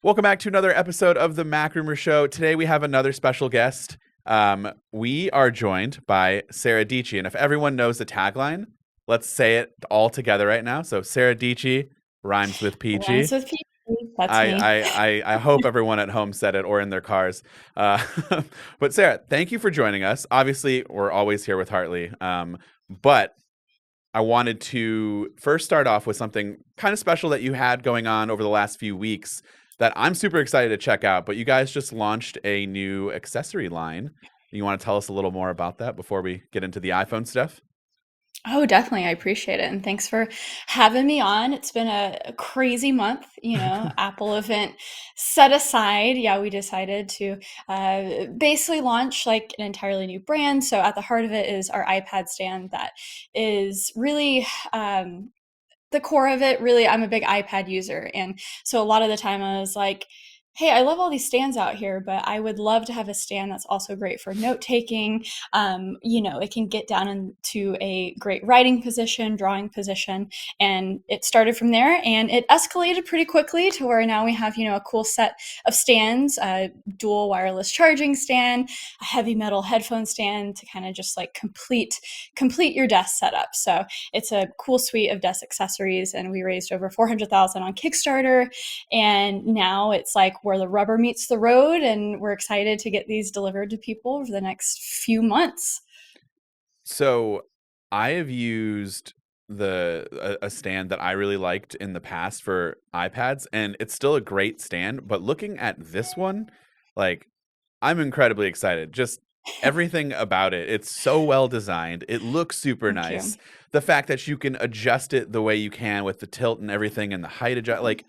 Welcome back to another episode of the MacRumors Show. Today we have another special guest. We are joined by Sara Dietschy, and if everyone knows the tagline, let's say it all together right now. So Sara Dietschy rhymes with peachy. Rhymes with P. That's I, me. I, I, I hope everyone at home said it or in their cars. Uh, but Sara, thank you for joining us. Obviously, we're always here with Hartley. But I wanted to first start off with something kind of special that you had going on over the last few weeks that I'm super excited to check out. But you guys just launched a new accessory line. You want to tell us a little more about that before we get into the iPhone stuff? Oh, definitely. I appreciate it. And thanks for having me on. It's been a crazy month, Apple event set aside. Yeah, we decided to basically launch like an entirely new brand. So at the heart of it is our iPad stand that is really the core of it. Really, I'm a big iPad user. And so a lot of the time I was like, hey, I love all these stands out here, but I would love to have a stand that's also great for note taking. It can get down into a great writing position, drawing position. And it started from there and it escalated pretty quickly to where now we have, a cool set of stands, a dual wireless charging stand, a heavy metal headphone stand to kind of just like complete your desk setup. So it's a cool suite of desk accessories. And we raised over 400,000 on Kickstarter. And now it's like where the rubber meets the road, and we're excited to get these delivered to people over the next few months. So I have used a stand that I really liked in the past for iPads, and it's still a great stand. But looking at this one, like I'm incredibly excited. Just everything about it. It's so well designed. It looks super Thank you. nice. The fact that you can adjust it the way you can with the tilt and everything and the height adjust, like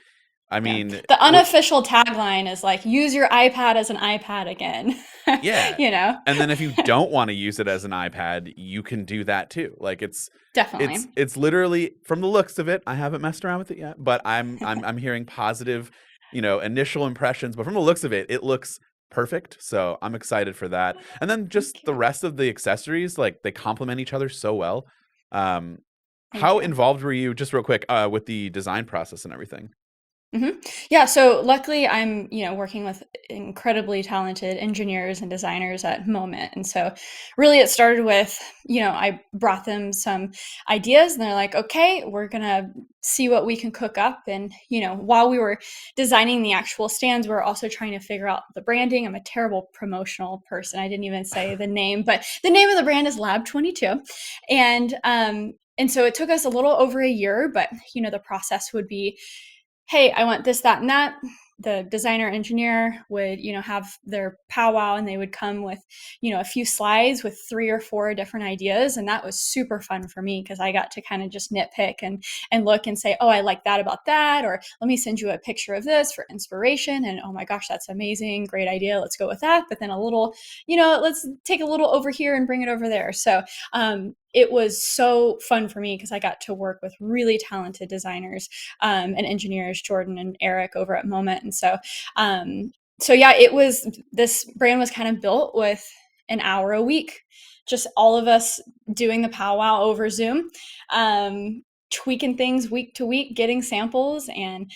I Yeah. mean, The unofficial tagline is like, use your iPad as an iPad again. yeah. you know, And then if you don't want to use it as an iPad, you can do that too. Like it's Definitely. it's literally from the looks of it. I haven't messed around with it yet, but I'm hearing positive, initial impressions. But from the looks of it, it looks perfect. So I'm excited for that. And then Thank just the you. rest of the accessories, like they complement each other so well. Um, Thank how you. involved were you, just real quick, with the design process and everything? Yeah, so luckily I'm, working with incredibly talented engineers and designers at Moment. And so really it started with, I brought them some ideas and they're like, okay, we're going to see what we can cook up. And, while we were designing the actual stands, we are also trying to figure out the branding. I'm a terrible promotional person. I didn't even say the name, but the name of the brand is Lab 22. And so it took us a little over a year, but the process would be, hey, I want this, that, and that. The designer engineer would, have their powwow and they would come with, a few slides with 3 or 4 different ideas. And that was super fun for me because I got to kind of just nitpick and look and say, oh, I like that about that. Or let me send you a picture of this for inspiration. And oh my gosh, that's amazing. Great idea. Let's go with that. But then a little, let's take a little over here and bring it over there. So it was so fun for me because I got to work with really talented designers and engineers, Jordan and Eric over at Moment. And so yeah, this brand was kind of built with an hour a week, just all of us doing the powwow over Zoom, tweaking things week to week, getting samples. And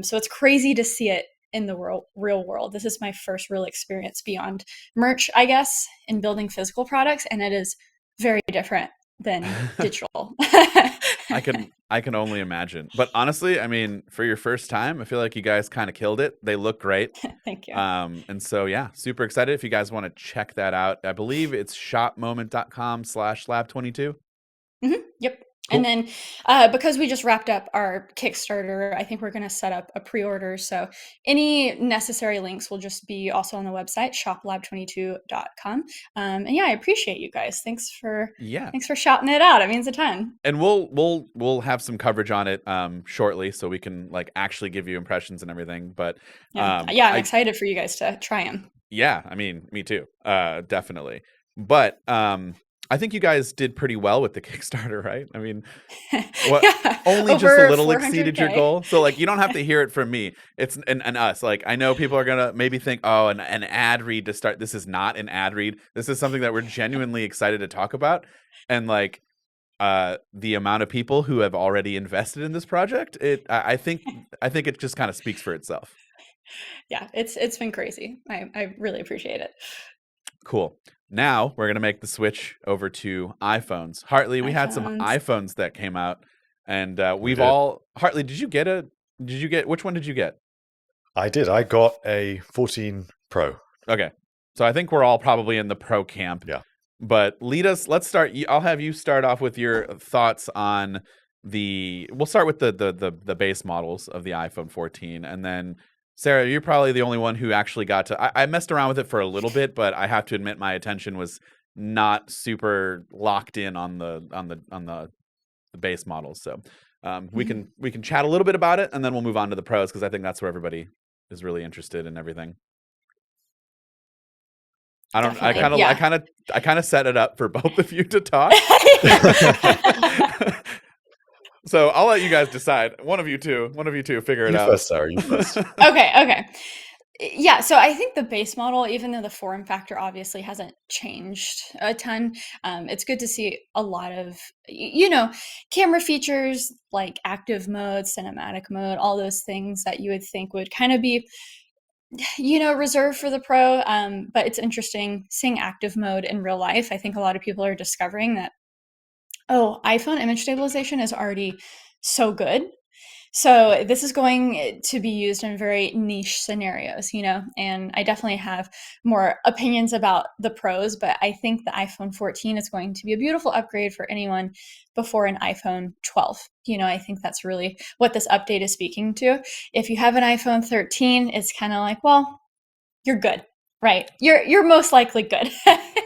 so it's crazy to see it in the real world. This is my first real experience beyond merch, I guess, in building physical products. And it is very different than digital. I can only imagine. But honestly, I mean, for your first time, I feel like you guys kind of killed it. They look great. Thank you. And so yeah, super excited if you guys want to check that out. I believe it's shopmoment.com/lab22. Yep. And Cool. then because we just wrapped up our Kickstarter, I think we're going to set up a pre-order. So any necessary links will just be also on the website, shoplab22.com. And yeah, I appreciate you guys. Yeah. Thanks for shouting it out. It means a ton. And we'll have some coverage on it shortly so we can like actually give you impressions and everything. But Yeah. Yeah, I'm I excited for you guys to try them. yeah, I mean, me too. Definitely. But I think you guys did pretty well with the Kickstarter, right? I mean, what Yeah, only just a over little exceeded your 400K. goal. So like you don't have to hear it from me. It's and us. Like I know people are gonna maybe think, oh, an ad read to start. This is not an ad read. This is something that we're genuinely excited to talk about. And like the amount of people who have already invested in this project, I think it just kind of speaks for itself. Yeah, it's been crazy. I really appreciate it. Cool. Now we're gonna make the switch over to iPhones. Hartley, we had some iPhones. iPhones that came out, and We we've did. all. Hartley, did you get a? Did you get? Which one did you get? I did. I got a 14 Pro. Okay, so I think we're all probably in the Pro camp. Yeah. But lead us. Let's start. I'll have you start off with your thoughts on the. We'll start with the base models of the iPhone 14, and then Sarah, you're probably the only one who actually got to. I messed around with it for a little bit, but I have to admit my attention was not super locked in on the base models. So we can chat a little bit about it, and then we'll move on to the pros because I think that's where everybody is really interested in everything. Definitely, I kind of set it up for both of you to talk. So I'll let you guys decide. One of you two, figure it You out. first, Sarah. You first. Okay. Yeah, so I think the base model, even though the form factor obviously hasn't changed a ton, it's good to see a lot of, camera features like active mode, cinematic mode, all those things that you would think would kind of be, reserved for the Pro. But it's interesting seeing active mode in real life. I think a lot of people are discovering that, iPhone image stabilization is already so good. So this is going to be used in very niche scenarios, and I definitely have more opinions about the pros, but I think the iPhone 14 is going to be a beautiful upgrade for anyone before an iPhone 12. I think that's really what this update is speaking to. If you have an iPhone 13, it's kind of like, well, you're good, right? You're most likely good.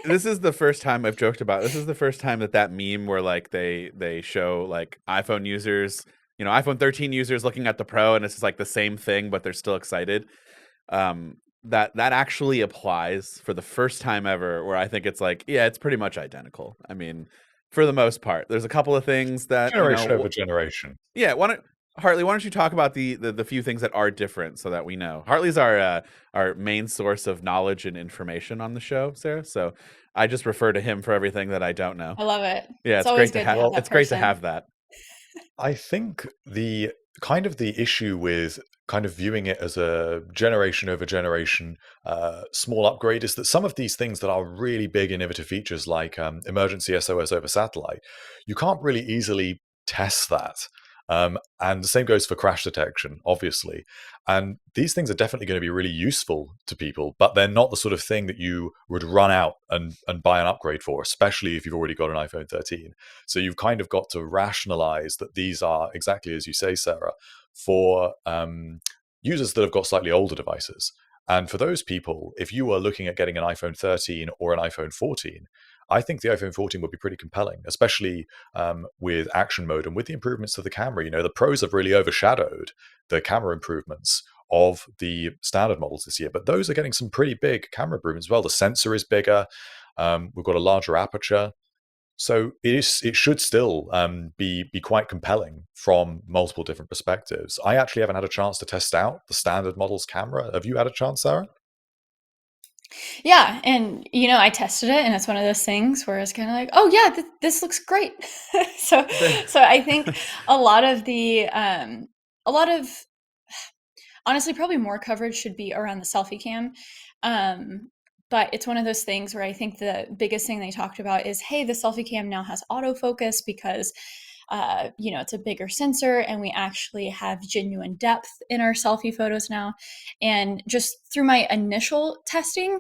This is the first time I've joked about. This is the first time that meme where like they show like iPhone users, iPhone 13 users looking at the Pro, and it's just like the same thing, but they're still excited. That actually applies for the first time ever, where I think it's like, yeah, it's pretty much identical. I mean, for the most part, there's a couple of things that Generation over generation. Yeah, Hartley, why don't you talk about the few things that are different so that we know? Hartley's our main source of knowledge and information on the show, Sarah. So I just refer to him for everything that I don't know. I love it. Yeah, it's always great to good have. have that It's great to person. have that. I think the issue with kind of viewing it as a generation over generation small upgrade is that some of these things that are really big innovative features like emergency SOS over satellite, you can't really easily test that. And the same goes for crash detection, obviously. And these things are definitely going to be really useful to people, but they're not the sort of thing that you would run out and buy an upgrade for, especially if you've already got an iPhone 13. So you've kind of got to rationalize that these are, exactly as you say, Sarah, for users that have got slightly older devices. And for those people, if you are looking at getting an iPhone 13 or an iPhone 14, I think the iPhone 14 would be pretty compelling, especially with action mode and with the improvements to the camera. The pros have really overshadowed the camera improvements of the standard models this year, but those are getting some pretty big camera improvements as well. The sensor is bigger. We've got a larger aperture. So it should still be quite compelling from multiple different perspectives. I actually haven't had a chance to test out the standard model's camera. Have you had a chance, Sarah? Yeah, and I tested it, and it's one of those things where it's kind of like, oh yeah, this looks great. so I think a lot of honestly, probably more coverage should be around the selfie cam. But it's one of those things where I think the biggest thing they talked about is, hey, the selfie cam now has autofocus because it's a bigger sensor, and we actually have genuine depth in our selfie photos now. And just through my initial testing,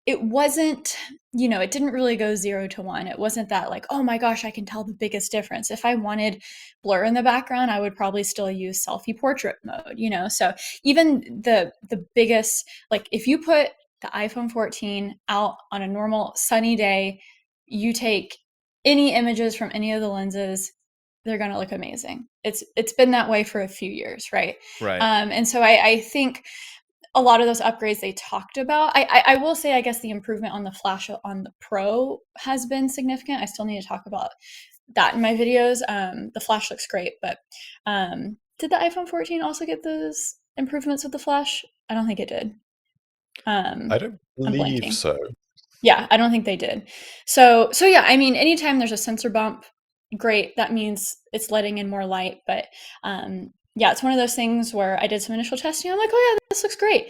it wasn't, it didn't really go 0 to 1. It wasn't that like, oh my gosh, I can tell the biggest difference. If I wanted blur in the background, I would probably still use selfie portrait mode, So even the biggest, like if you put the iPhone 14 out on a normal sunny day, you take any images from any of the lenses, they're going to look amazing. It's been that way for a few years, right? Right. And so I think a lot of those upgrades they talked about, I will say, I guess the improvement on the flash on the Pro has been significant. I still need to talk about that in my videos. The flash looks great, but did the iPhone 14 also get those improvements with the flash? I don't think it did. I don't believe so. Yeah, I don't think they did. So yeah, I mean, anytime there's a sensor bump, great. That means it's letting in more light, but yeah, it's one of those things where I did some initial testing. I'm like, oh yeah, this looks great.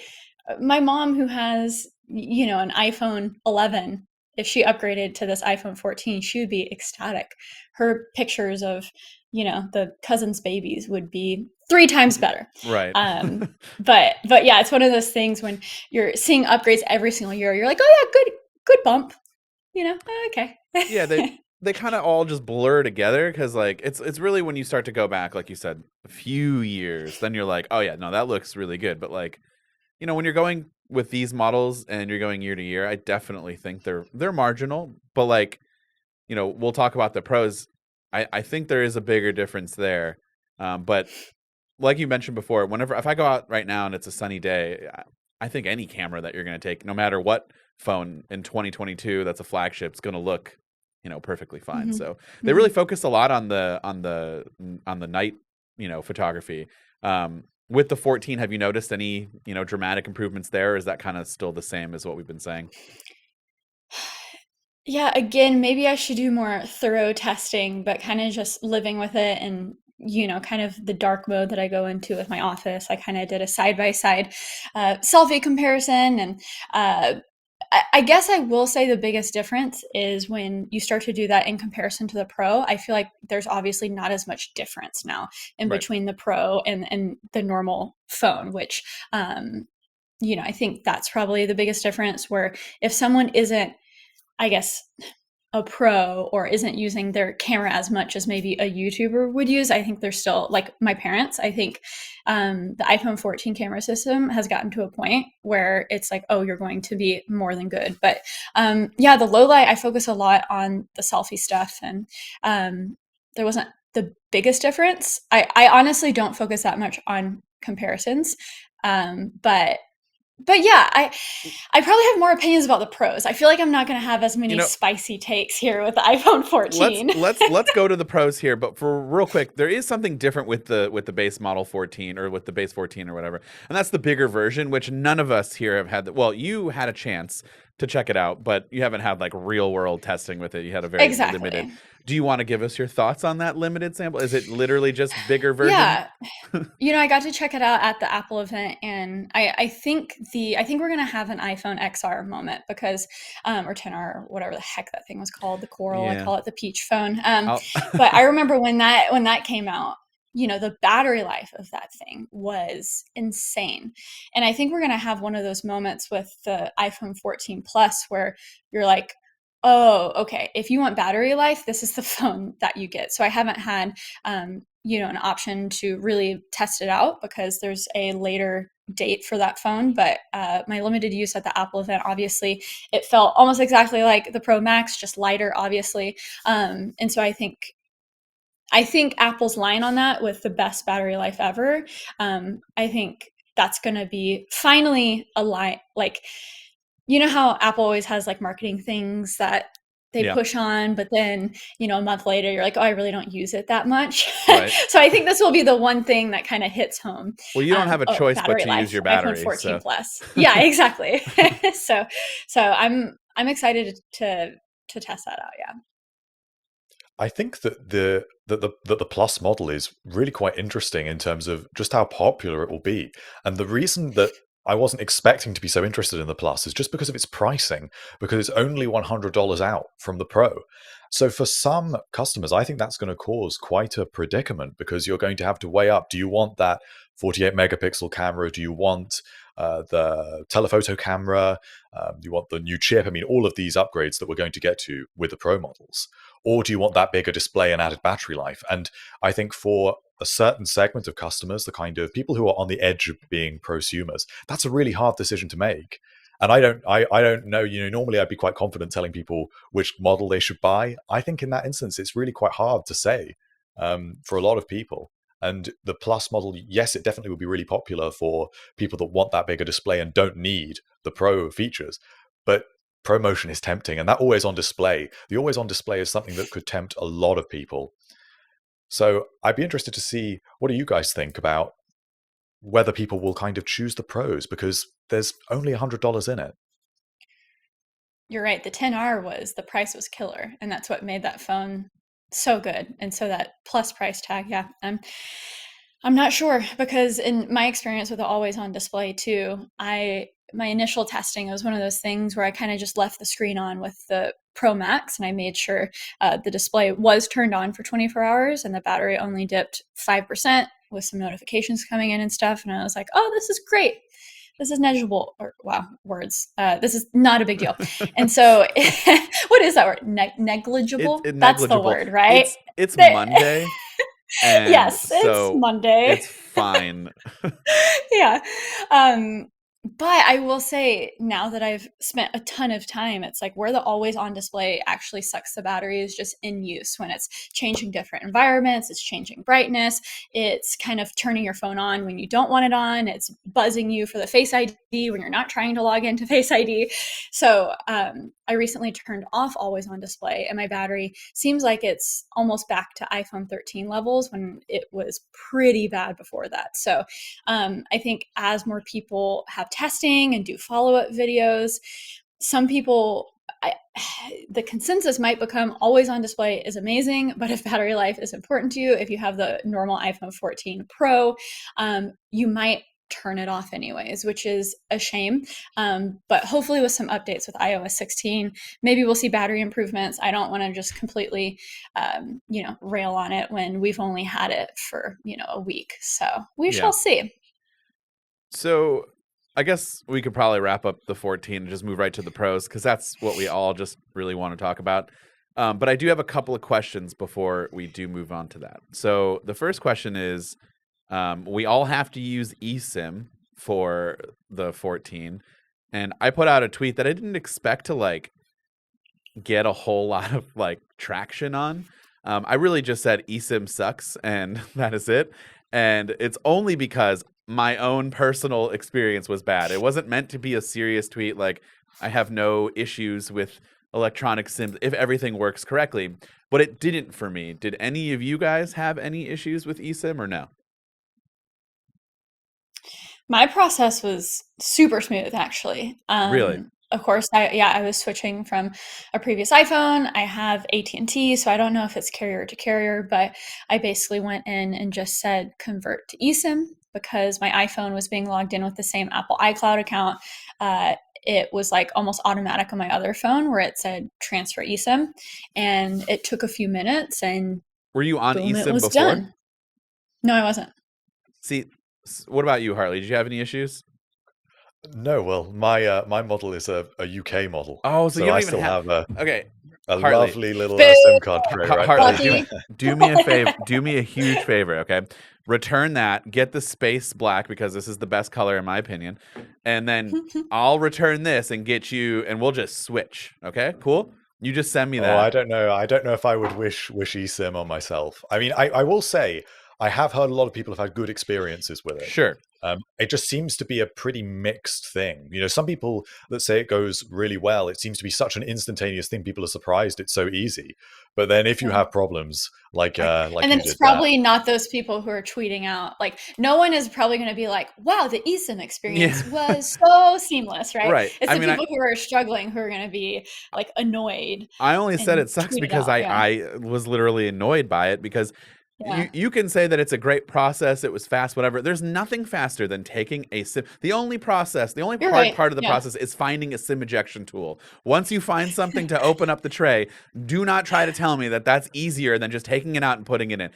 My mom, who has, an iPhone 11, if she upgraded to this iPhone 14, she would be ecstatic. Her pictures of, the cousins' babies would be 3 times better. Right. But yeah, it's one of those things when you're seeing upgrades every single year. You're like, oh yeah, good bump. Okay. Yeah, they kind of all just blur together because like it's really when you start to go back, like you said, a few years, then you're like, oh yeah, no, that looks really good. But like, when you're going with these models and you're going year to year, I definitely think they're marginal. But like, we'll talk about the pros. I think there is a bigger difference there. But like you mentioned before, if I go out right now and it's a sunny day, I think any camera that you're going to take, no matter what phone in 2022 that's a flagship, is going to look, perfectly fine. Mhm. So they really focus a lot on the night, photography. With the 14, have you noticed any, dramatic improvements there? Or is that kind of still the same as what we've been saying? Yeah, again, maybe I should do more thorough testing, but kind of just living with it and, kind of the dark mode that I go into with my office. I kind of did a side-by-side selfie comparison. And I guess I will say the biggest difference is when you start to do that in comparison to the Pro. I feel like there's obviously not as much difference now in Right. between the Pro and the normal phone, which, I think that's probably the biggest difference, where if someone isn't, I guess, a pro or isn't using their camera as much as maybe a YouTuber would use, I think they're still like my parents. I think the iPhone 14 camera system has gotten to a point where it's like, oh, you're going to be more than good. But yeah, the low light, I focus a lot on the selfie stuff, and there wasn't the biggest difference. I honestly don't focus that much on comparisons, but yeah, I probably have more opinions about the pros. I feel like I'm not going to have as many spicy takes here with the iPhone 14. Let's go to the pros here, but for real quick, there is something different with the base model 14 or with the base 14 or whatever, and that's the bigger version, which none of us here have had. Well, you had a chance to check it out, but you haven't had like real world testing with it. You had a very limited. Do you want to give us your thoughts on that limited sample? Is it literally just bigger version? Yeah. I got to check it out at the Apple event, and I think we're gonna have an iPhone XR moment because, or 10R, or whatever the heck that thing was called, the Coral. Yeah. I call it the Peach phone. But I remember when that came out, the battery life of that thing was insane, and I think we're gonna have one of those moments with the iPhone 14 Plus where you're like, oh, okay, if you want battery life, this is the phone that you get. So I haven't had, an option to really test it out because there's a later date for that phone. But my limited use at the Apple event, obviously, it felt almost exactly like the Pro Max, just lighter, obviously. And so I think Apple's line on that with the best battery life ever, I think that's going to be finally a line. Like, how Apple always has like marketing things that they push on, but then, a month later you're like, oh, I really don't use it that much. Right. So I think this will be the one thing that kind of hits home. Well, you don't have a choice but to use your battery. iPhone 14 Plus. Yeah, exactly. So I'm excited to test that out. Yeah. I think that the Plus model is really quite interesting in terms of just how popular it will be. And the reason that I wasn't expecting to be so interested in the Plus is just because of its pricing, because it's only $100 out from the Pro. So for some customers, I think that's going to cause quite a predicament, because you're going to have to weigh up, do you want that 48 megapixel camera? Do you want the telephoto camera? Do you want the new chip? I mean, all of these upgrades that we're going to get to with the Pro models. Or do you want that bigger display and added battery life? And I think for a certain segment of customers, the kind of people who are on the edge of being prosumers, that's a really hard decision to make. And I don't know, normally I'd be quite confident telling people which model they should buy. I think in that instance, it's really quite hard to say for a lot of people. And the Plus model, yes, it definitely would be really popular for people that want that bigger display and don't need the Pro features. But ProMotion is tempting, and that always on display. The always on display is something that could tempt a lot of people. So I'd be interested to see, what do you guys think about whether people will kind of choose the Pros, because there's only $100 in it. You're right. The 10R the price was killer, and that's what made that phone so good. And so that plus price tag, yeah. I'm not sure, because in my experience with the always on display too, my initial testing, it was one of those things where I kind of just left the screen on with the Pro Max, and I made sure the display was turned on for 24 hours and the battery only dipped 5% with some notifications coming in and stuff. And I was like, oh, this is great. This is negligible, or wow, words. This is not a big deal. And so, what is that word? Negligible? That's the Negligible. word, right? It's Monday, and Yes, it's so Monday. it's fine. Yeah. Um, but I will say, now that I've spent a ton of time, it's like where the always on display actually sucks the battery is just in use, when it's changing different environments, it's changing brightness, it's kind of turning your phone on when you don't want it on, it's buzzing you for the Face ID when you're not trying to log into Face ID. So I recently turned off always on display, and my battery seems like it's almost back to iPhone 13 levels, when it was pretty bad before that. So I think as more people have testing and do follow-up videos, some people, the consensus might become always on display is amazing, but if battery life is important to you, if you have the normal iPhone 14 Pro, you might turn it off anyways, which is a shame. But hopefully with some updates with iOS 16, maybe we'll see battery improvements. I don't want to just completely, rail on it when we've only had it for, a week. So we shall see. So I guess we could probably wrap up the 14 and just move right to the pros, because that's what we all just really want to talk about. But I do have a couple of questions before we do move on to that. So the first question is, we all have to use eSIM for the 14. And I put out a tweet that I didn't expect to get a whole lot of traction on. I really just said eSIM sucks, and that is it. And it's only because my own personal experience was bad. It wasn't meant to be a serious tweet. I have no issues with electronic SIMs if everything works correctly, but it didn't for me. Did any of you guys have any issues with eSIM or no? My process was super smooth, actually. Really? Of course, I was switching from a previous iPhone. I have AT&T, so I don't know if it's carrier to carrier, but I basically went in and just said convert to eSIM, because my iPhone was being logged in with the same Apple iCloud account. It was almost automatic on my other phone where it said transfer eSIM, and it took a few minutes, and were you on boom, eSIM it was before? done. No, I wasn't. See, what about you, Hartley? Did you have any issues? No, well, my model is a UK model. Oh, so you don't I even still have a Hartley, lovely little SIM card tray right Hartley, there. do me a favor. Do me a huge favor, okay? Return that. Get the space black, because this is the best color in my opinion. And then I'll return this and get you, and we'll just switch. Okay, cool. You just send me that. Oh, I don't know. I don't know if I would wish eSIM on myself. I mean, I will say I have heard a lot of people have had good experiences with it. Sure. It just seems to be a pretty mixed thing. Some people that say it goes really well. It seems to be such an instantaneous thing. People are surprised it's so easy. But then if you have problems, like and then it's probably not those people who are tweeting out. No one is probably going to be like, "Wow, the eSIM experience was so seamless," right? Right. It's people who are struggling who are going to be annoyed. I only said it sucks because I was literally annoyed by it, because. Yeah. You can say that it's a great process, it was fast, whatever. There's nothing faster than taking a SIM. The only part of the process is finding a SIM ejection tool. Once you find something to open up the tray, do not try to tell me that that's easier than just taking it out and putting it in.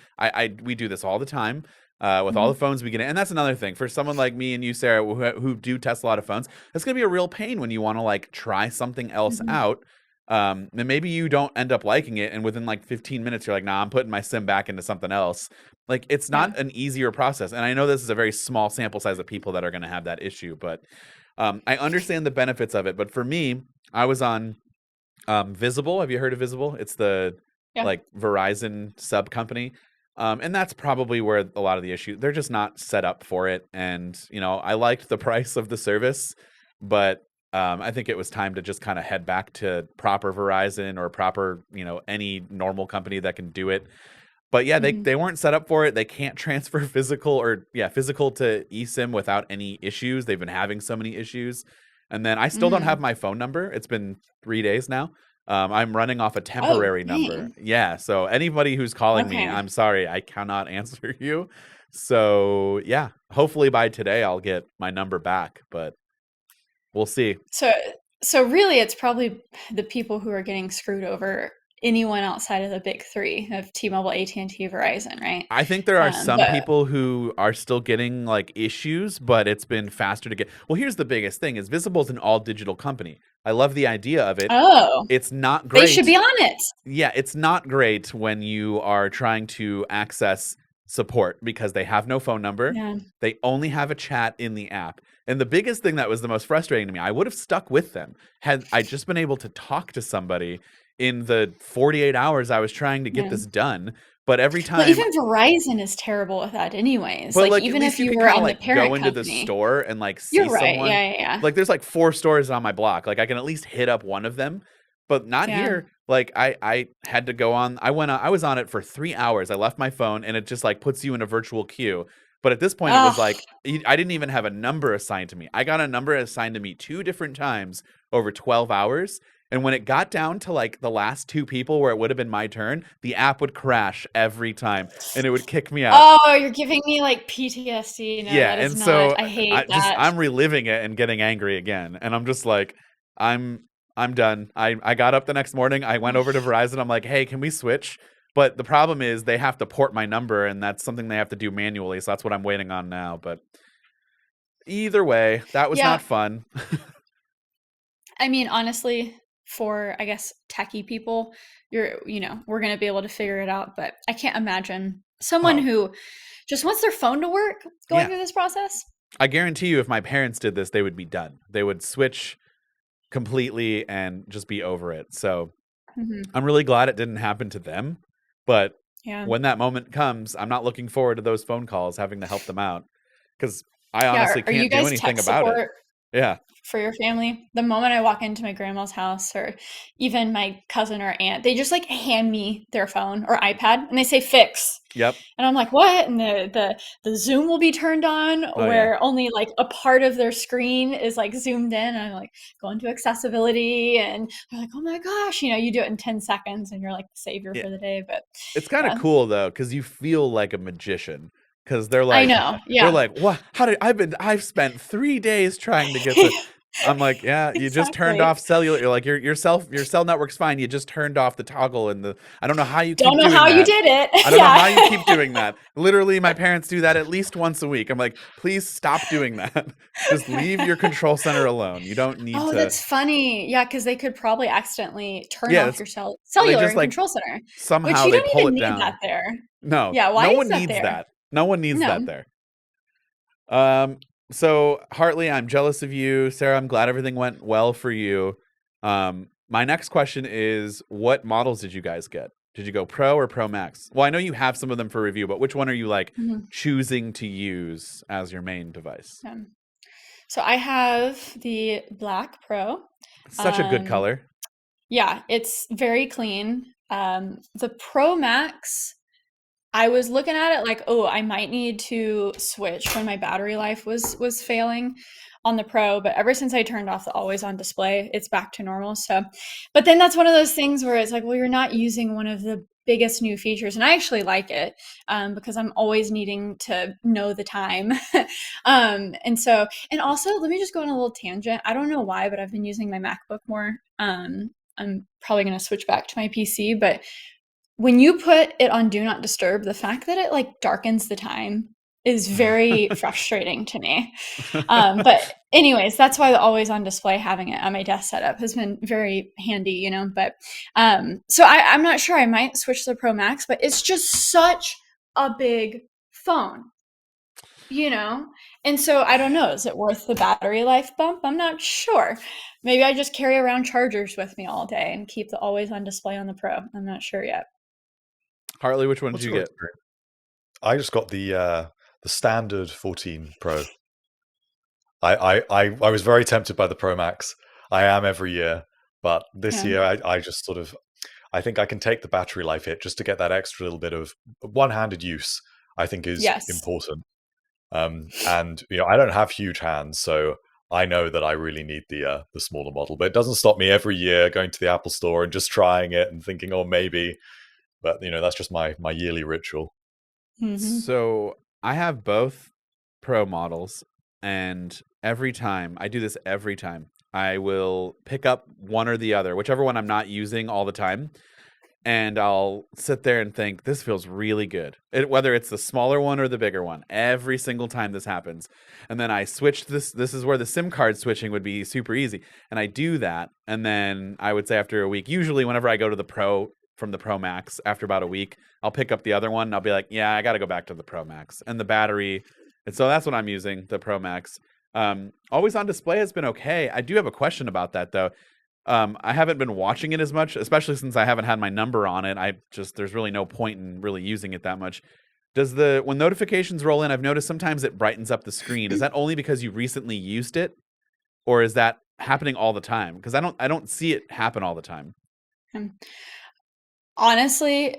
We do this all the time with all the phones we get in. And that's another thing. For someone like me and you, Sarah, who do test a lot of phones, it's going to be a real pain when you want to try something else out. And maybe you don't end up liking it, and within 15 minutes you're like, nah, I'm putting my SIM back into something else. It's not an easier process. And I know this is a very small sample size of people that are going to have that issue, but I understand the benefits of it. But for me, I was on Visible. Have you heard of Visible? It's the Verizon sub company. And that's probably where a lot of the issue, they're just not set up for it. And, I liked the price of the service, but I think it was time to just kind of head back to proper Verizon or proper, any normal company that can do it. But yeah, they weren't set up for it. They can't transfer physical to eSIM without any issues. They've been having so many issues. And then I still don't have my phone number. It's been 3 days now. I'm running off a temporary number. Yeah. So anybody who's calling me, I'm sorry, I cannot answer you. So yeah, hopefully by today I'll get my number back, but we'll see. So really, it's probably the people who are getting screwed over anyone outside of the big three of T-Mobile, AT&T, Verizon, right? I think there are some But people who are still getting like issues, but it's been faster to get. Well, here's the biggest thing: is Visible's an all digital company. I love the idea of it. oh, It's not they should great. be on it. Yeah, it's not great when you are trying to access support because they have no phone number. Yeah. They only have a chat in the app. And the biggest thing that was the most frustrating to me, I would have stuck with them had I just been able to talk to somebody in the 48 hours I was trying to get Yeah. this done. But every time, Well, even Verizon is terrible with that anyways. but Like, at even least if you you can were kind of in the like parent go into the company. store and like see You're right. someone. Yeah. Like there's like 4 stores on my block. Like I can at least hit up one of them, but not Yeah. here. Like I had to go on. I was on it for 3 hours. I left my phone and it just like puts you in a virtual queue. But at this point, it was Ugh. like I didn't even have a number assigned to me. I got a number assigned to me 2 different times over 12 hours. And when it got down to like the last 2 people where it would have been my turn, the app would crash every time and it would kick me out. Oh, you're giving me like PTSD. No, Yeah, that is and not. so I hate that. I'm reliving it and getting angry again. And I'm just like, I'm done. I got up the next morning, I went over to Verizon, I'm like, hey, can we switch? But the problem is they have to port my number and that's something they have to do manually. So that's what I'm waiting on now. But either way, that was Yeah. not fun. I mean, honestly, for I guess techie people, we're going to be able to figure it out. But I can't imagine someone Oh. who just wants their phone to work going Yeah. through this process. I guarantee you if my parents did this, they would be done. They would switch completely and just be over it. So Mhm. I'm really glad it didn't happen to them. But Yeah. when that moment comes, I'm not looking forward to those phone calls, having to help them out. Because I Yeah. honestly Are you can't do guys anything tech about it. support Yeah. for your family? The moment I walk into my grandma's house or even my cousin or aunt, they just like hand me their phone or iPad and they say fix. Yep. And I'm like, what? And the Zoom will be turned on Oh, where only like a part of their screen is like zoomed in. And I'm like, go into accessibility and they're like, oh my gosh, you do it in 10 seconds and you're like the savior Yeah. for the day. But It's kind of yeah. cool though, because you feel like a magician. Because they're I like, know. Yeah. they're like, what? I've spent 3 days trying to get the. I'm like, yeah, you just turned Exactly. off cellular. You're like, your cell network's fine. You just turned off the toggle and the. I don't know how you keep Don't know doing how you that. did it. I don't know how you Yeah. keep doing that. Literally, my parents do that at least once a week. I'm like, please stop doing that. Just leave your control center alone. You don't need Oh, to. that's funny. Yeah, because they could probably accidentally turn Yeah, off that's your they cellular just and like control center, which somehow you they don't pull even it need down. that there. No, Yeah, why no is one that needs there? that. No one needs that No. there. So Hartley, I'm jealous of you. Sarah, I'm glad everything went well for you. My next question is, what models did you guys get? Did you go Pro or Pro Max? Well, I know you have some of them for review, but which one are you like Mhm. choosing to use as your main device? Yeah. So I have the Black Pro. Such a good color. Yeah, it's very clean. The Pro Max, I was looking at it like, oh, I might need to switch when my battery life was failing on the Pro, but ever since I turned off the always on display, it's back to normal. So, but then that's one of those things where it's like, well, you're not using one of the biggest new features, and I actually like it because I'm always needing to know the time. And also, let me just go on a little tangent. I don't know why, but I've been using my MacBook more. I'm probably going to switch back to my PC, but when you put it on Do Not Disturb, the fact that it like darkens the time is very frustrating to me. But anyways, that's why the always on display, having it on my desk setup has been very handy, But so I'm not sure. I might switch to the Pro Max, but it's just such a big phone, And so I don't know. Is it worth the battery life bump? I'm not sure. Maybe I just carry around chargers with me all day and keep the always on display on the Pro. I'm not sure yet. Hartley, which one did What's you your get? experience? I just got the standard 14 Pro. I was very tempted by the Pro Max. I am every year, but this Yeah. year I just sort of I think I can take the battery life hit just to get that extra little bit of one-handed use. I think is Yes. important. And I don't have huge hands, so I know that I really need the smaller model. But it doesn't stop me every year going to the Apple Store and just trying it and thinking, oh, maybe. But that's just my yearly ritual. Mhm. So I have both Pro models, and every time I do this, I will pick up one or the other, whichever one I'm not using all the time, and I'll sit there and think, this feels really good. Whether it's the smaller one or the bigger one, every single time this happens. And then I switch this. This is where the SIM card switching would be super easy. And I do that. And then I would say after a week, usually whenever I go to the Pro from the Pro Max, after about a week, I'll pick up the other one and I'll be like, yeah, I got to go back to the Pro Max. And the battery. And so that's what I'm using, the Pro Max. Always on display has been okay. I do have a question about that though. I haven't been watching it as much, especially since I haven't had my number on it. There's really no point in really using it that much. When notifications roll in, I've noticed sometimes it brightens up the screen. Is that only because you recently used it, or is that happening all the time? Because I don't see it happen all the time. Honestly,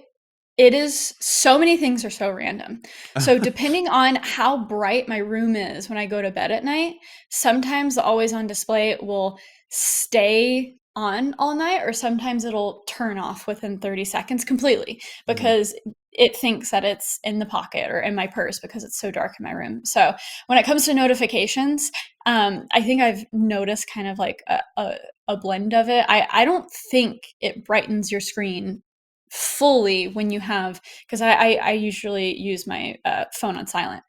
it is, so many things are so random. So depending on how bright my room is when I go to bed at night, sometimes the always on display will stay on all night, or sometimes it'll turn off within 30 seconds completely because it thinks that it's in the pocket or in my purse because it's so dark in my room. So when it comes to notifications, I think I've noticed kind of like a blend of it. I don't think it brightens your screen fully when you have, because I usually use my phone on silent.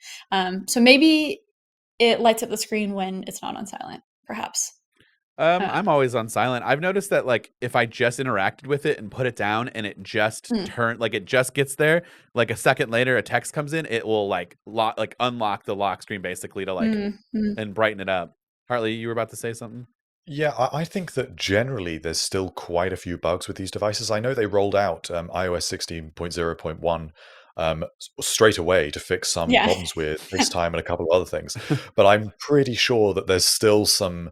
So maybe it lights up the screen when it's not on silent, perhaps. I'm always on silent. I've noticed that like if I just interacted with it and put it down and it just it just gets there, like a second later a text comes in, it will like unlock the lock screen basically to and brighten it up. Hartley, you were about to say something? Yeah, I think that generally there's still quite a few bugs with these devices. I know they rolled out iOS 16.0.1 straight away to fix some problems with FaceTime and a couple of other things. But I'm pretty sure that there's still some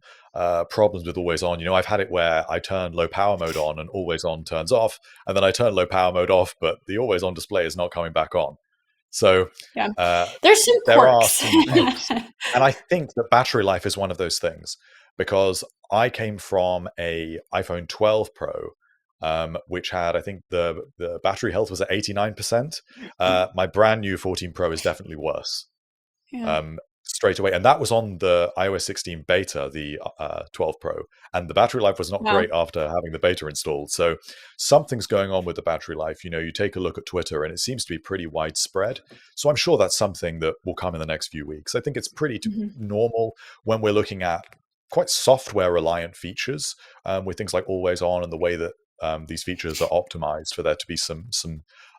problems with always on. I've had it where I turn low power mode on and always on turns off, and then I turn low power mode off, but the always on display is not coming back on. So there's some there are quirks. some bugs. And I think that battery life is one of those things, because I came from a iPhone 12 Pro, which had, I think the battery health was at 89%. My brand new 14 Pro is definitely worse. Straight away. And that was on the iOS 16 beta, the 12 Pro. And the battery life was not great after having the beta installed. So something's going on with the battery life. You take a look at Twitter and it seems to be pretty widespread. So I'm sure that's something that will come in the next few weeks. I think it's pretty normal when we're looking at quite software reliant features with things like always on and the way that these features are optimized for there to be some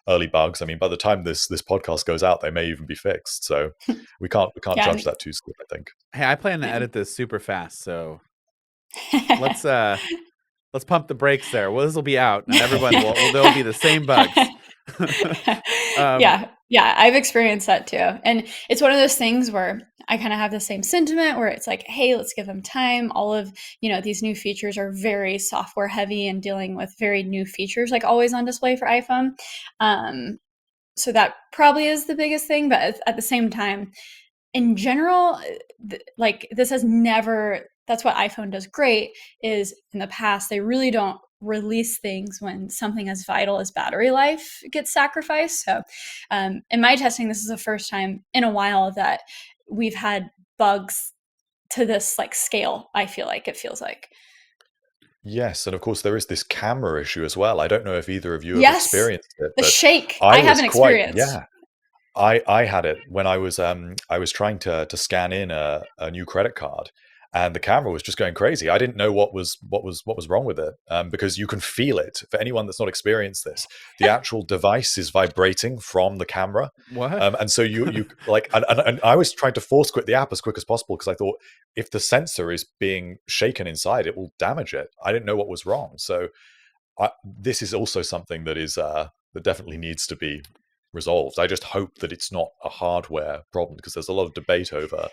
early bugs. I mean, by the time this podcast goes out, they may even be fixed. So we can't judge that too soon, I think. Hey, I plan to edit this super fast, so let's pump the brakes there. Well, this will be out, and everyone there'll be the same bugs. Yeah, I've experienced that too. And it's one of those things where I kind of have the same sentiment where it's like, hey, let's give them time. All of, these new features are very software heavy and dealing with very new features, like always on display for iPhone. So that probably is the biggest thing. But at the same time, in general, this has never, that's what iPhone does great, is in the past, they really don't release things when something as vital as battery life gets sacrificed. So in my testing, this is the first time in a while that we've had bugs to this scale. I feel like it feels like. Yes, and of course there is this camera issue as well. I don't know if either of you have experienced it. The shake. I haven't experienced. Yeah. I had it when I was trying to scan in a new credit card, and the camera was just going crazy. I didn't know what was wrong with it, because you can feel it. For anyone that's not experienced this, the actual device is vibrating from the camera. What? And so you and I was trying to force quit the app as quick as possible because I thought if the sensor is being shaken inside, it will damage it. I didn't know what was wrong. So this is also something that is that definitely needs to be resolved. I just hope that it's not a hardware problem, because there's a lot of debate over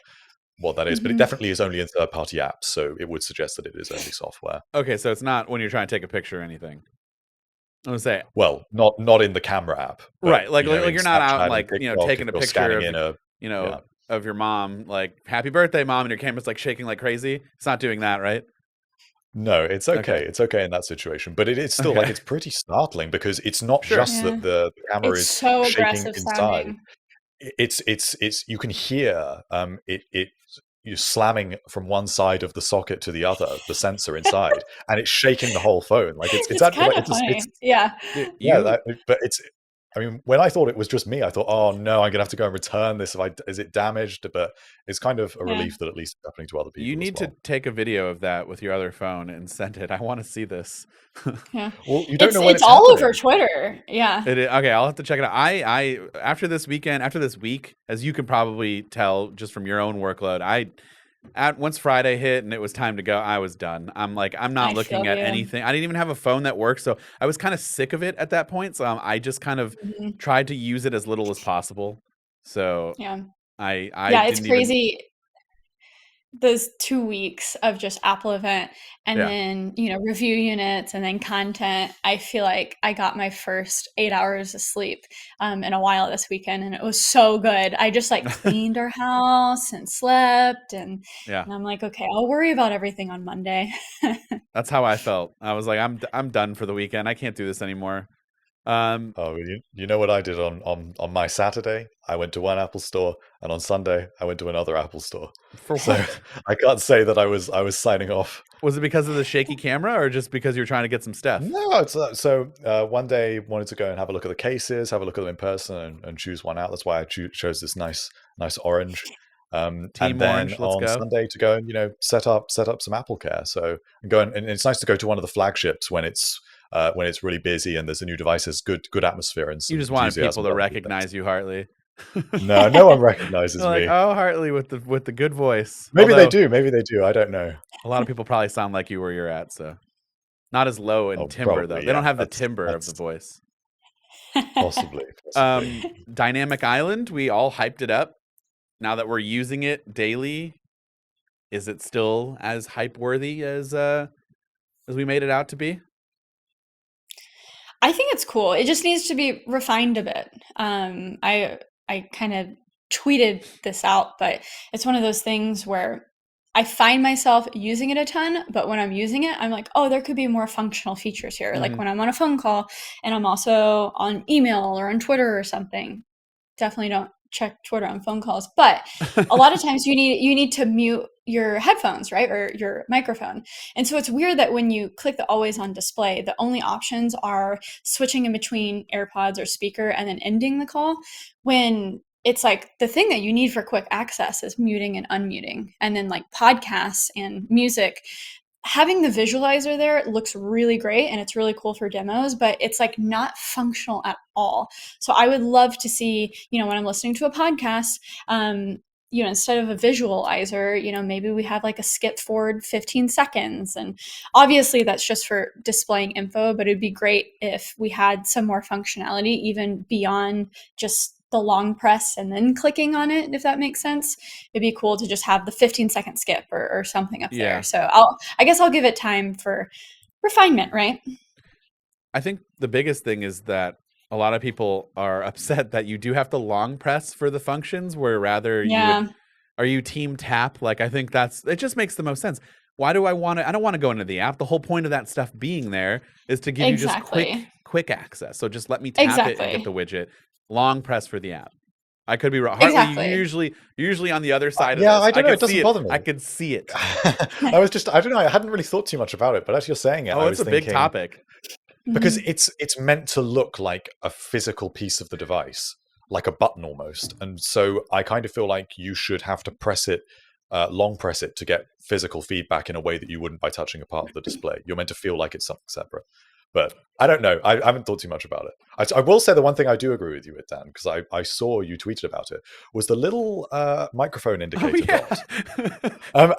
what that is, but it definitely is only in third-party apps, so it would suggest that it is only software. Okay, so it's not when you're trying to take a picture or anything. I would say, well, not in the camera app, but, right? Like you're not out taking a picture of of your mom, like happy birthday, mom, and your camera's shaking like crazy. It's not doing that, right? No, it's okay. It's okay in that situation, but it is still it's pretty startling, because it's not just that the camera is so shaking inside. sounding. it's you can hear it you slamming from one side of the socket to the other, the sensor inside, and it's shaking the whole phone. Like it's It's actually kind like of it's funny. Yeah. Dude, yeah, but it's. I mean, when I thought it was just me, I thought, "Oh no, I'm gonna have to go and return this. If is it damaged?" But it's kind of a Yeah. relief that at least it's happening to other you people as need to well. take a video of that with your other phone and send it. I want to see this. Yeah. Well, you don't It's know when it's it's all over happening. Twitter. Yeah. Okay, I'll have to check it out. I after this weekend, after this week, as you can probably tell just from your own workload, once Friday hit and it was time to go, I was done. I'm not I looking feel at you. anything. I didn't even have a phone that worked, so I was kind of sick of it at that point. So I just kind of Mhm. tried to use it as little as possible. So Yeah. I Yeah, it's didn't even. crazy. Those 2 weeks of just Apple event and Yeah. then, review units and then content. I feel like I got my first 8 hours of sleep in a while this weekend, and it was so good. I just like cleaned our house and slept, and, Yeah. and I'm like, okay, I'll worry about everything on Monday. That's how I felt. I was like, I'm done for the weekend. I can't do this anymore. Oh, you know what I did on my Saturday? I went to one Apple store, and on Sunday I went to another Apple store. For So what? I can't say that I was signing off. Was it because of the shaky camera or just because you're trying to get some stuff? No, it's one day wanted to go and have a look at the cases, have a look at them in person, and choose one out. That's why I chose this nice orange. And Team then Orange, let's on go. Sunday to go and set up some Apple Care. So and it's nice to go to one of the flagships when it's really busy and there's a new device. There's good atmosphere and You some just wanted people enthusiasm to by the people there. recognize you, Hartley. No, no one They're recognizes like, me. oh, Hartley with the good voice. Maybe they Although do. Maybe they do. I don't know. a lot of people probably sound like you where you're at, so not as low in Oh, timbre though. probably. They Yeah. don't have the That's timbre of the that's voice. possibly. Possibly. Dynamic Island, we all hyped it up. Now that we're using it daily, is it still as hype worthy as we made it out to be? I think it's cool. It just needs to be refined a bit. I kind of tweeted this out, but it's one of those things where I find myself using it a ton, but when I'm using it, I'm like, oh, there could be more functional features here. Like Mm-hmm. when I'm on a phone call and I'm also on email or on Twitter or something. Definitely don't check Twitter on phone calls, but a lot of times you need to mute your headphones, right? Or your microphone. And so it's weird that when you click the always on display, the only options are switching in between AirPods or speaker and then ending the call, when it's like the thing that you need for quick access is muting and unmuting. And then like podcasts and music, having the visualizer there looks really great and it's really cool for demos, but it's like not functional at all. So I would love to see, when I'm listening to a podcast, instead of a visualizer, maybe we have like a skip forward 15 seconds. And obviously that's just for displaying info, but it'd be great if we had some more functionality even beyond just the long press and then clicking on it, if that makes sense. It'd be cool to just have the 15-second skip or something up there. Yeah. So I guess I'll give it time for refinement, right? I think the biggest thing is that a lot of people are upset that you do have to long press for the functions, where rather Yeah. are you team tap? Like, I think it just makes the most sense. Why do I don't want to go into the app. The whole point of that stuff being there is to give you just Exactly. quick access. So just let me tap it and get the widget. Long press for the app. I could be wrong. Hartley, Exactly. you're usually on the other side of Yeah, this. I don't know. It could see doesn't bother me. I could see it. I don't know. I hadn't really thought too much about it, but as you're saying it, Oh, I it's was a big thinking, topic. because Mhm. it's meant to look like a physical piece of the device, like a button almost. And so I kind of feel like you should have to long press it to get physical feedback in a way that you wouldn't by touching a part of the display. You're meant to feel like it's something separate. But I don't know. I haven't thought too much about it. I will say the one thing I do agree with you with, Dan, because I saw you tweeted about it, was the little microphone indicator dot.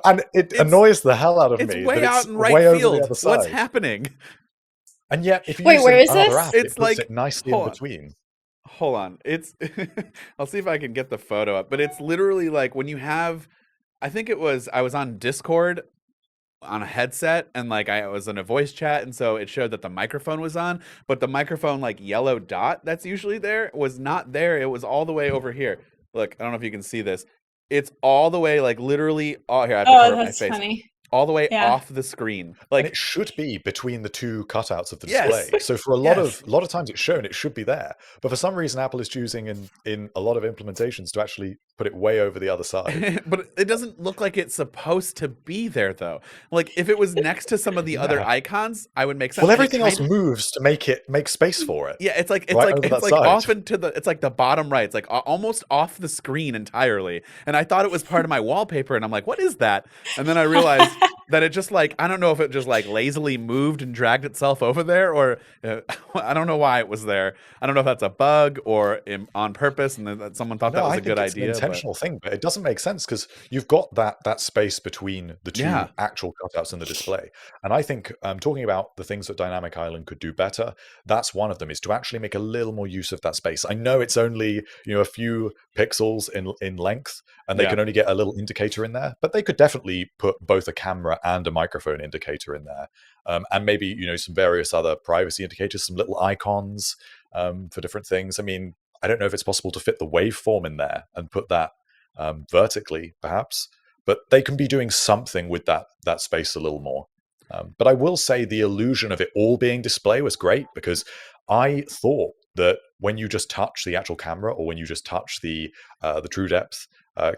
And it annoys the hell out of It's me way that out it's in right way over the field. other What's side. happening? And yet, if you Wait, use where is another this? app, It's it puts like, it nicely in hold on. between. Hold on. I'll see if I can get the photo up, but it's literally like when you have, I was on Discord on a headset and like I was in a voice chat, and so it showed that the microphone was on, but the microphone like yellow dot that's usually there was not there. It was all the way over here. Look, I don't know if you can see this. It's all the way like literally, oh, here, I have to Oh, cover up my that's face. funny. all the way Yeah. off the screen. And Like, it should be between the two cutouts of the Yes. display. So for a Yes. lot of times it's shown it should be there. But for some reason Apple is choosing in a lot of implementations to actually put it way over the other side. but it doesn't look like it's supposed to be there, though. Like, if it was next to some of the other Yeah. icons, I would make sense. Well, And it everything else kinda- moves to make space for it. Yeah, it's like Right over that side. off into the it's like the bottom right. It's like almost off the screen entirely. And I thought it was part of my wallpaper, and I'm like, what is that? And then I realized that it just like, I don't know if it just like lazily moved and dragged itself over there, or I don't know why it was there. I don't know if that's a bug or on purpose, and that someone thought that was I a good think it's idea. an intentional thing, but it doesn't make sense because you've got that space between the two Yeah. actual cutouts in the display. And I think talking about the things that Dynamic Island could do better, that's one of them, is to actually make a little more use of that space. I know it's only a few pixels in length, and they Yeah. can only get a little indicator in there, but they could definitely put both a camera and a microphone indicator in there, and maybe some various other privacy indicators, some little icons for different things. I mean, I don't know if it's possible to fit the waveform in there and put that vertically, perhaps, but they can be doing something with that space a little more. But I will say the illusion of it all being display was great, because I thought that when you just touch the actual camera, or when you just touch the true depth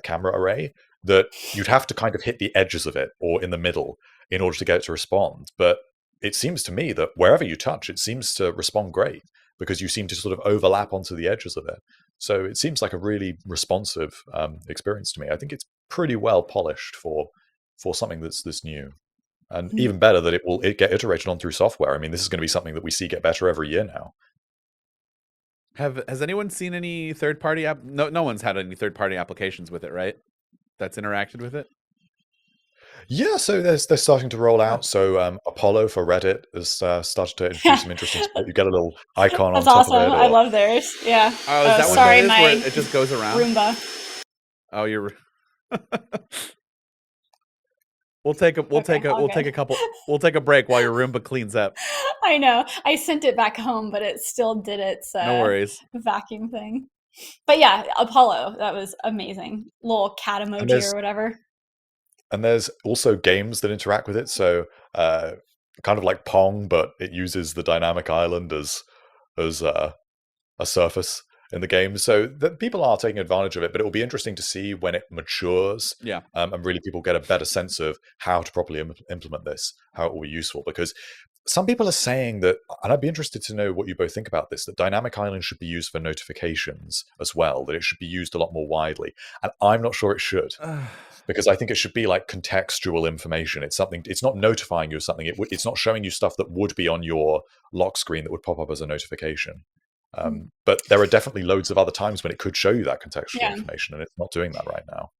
camera array, that you'd have to kind of hit the edges of it or in the middle in order to get it to respond. But it seems to me that wherever you touch, it seems to respond great, because you seem to sort of overlap onto the edges of it. So it seems like a really responsive experience to me. I think it's pretty well polished for something that's this new. And even better that it get iterated on through software. I mean, this is going to be something that we see get better every year now. Has anyone seen any third-party app? No one's had any third-party applications with it, right? That's interacted with it? Yeah, so they're starting to roll out. So Apollo for Reddit has started to introduce some interesting stuff. You get a little icon That's on top awesome. of it. I love theirs. Yeah. Oh, is that what sorry, that is? my Where it just goes around? Roomba. Oh, you're. We'll take a break while your Roomba cleans up. I know. I sent it back home, but it still did its No worries. vacuum thing. But yeah, Apollo, that was amazing. Little cat emoji or whatever. And there's also games that interact with it. So kind of like Pong, but it uses the dynamic island as a surface in the game. So people are taking advantage of it, but it will be interesting to see when it matures. Yeah. And really people get a better sense of how to properly implement this, how it will be useful. Because some people are saying that, and I'd be interested to know what you both think about this, that Dynamic Island should be used for notifications as well, that it should be used a lot more widely. And I'm not sure it should, because I think it should be like contextual information. It's not notifying you of something. It's not showing you stuff that would be on your lock screen that would pop up as a notification. But there are definitely loads of other times when it could show you that contextual information, and it's not doing that right now.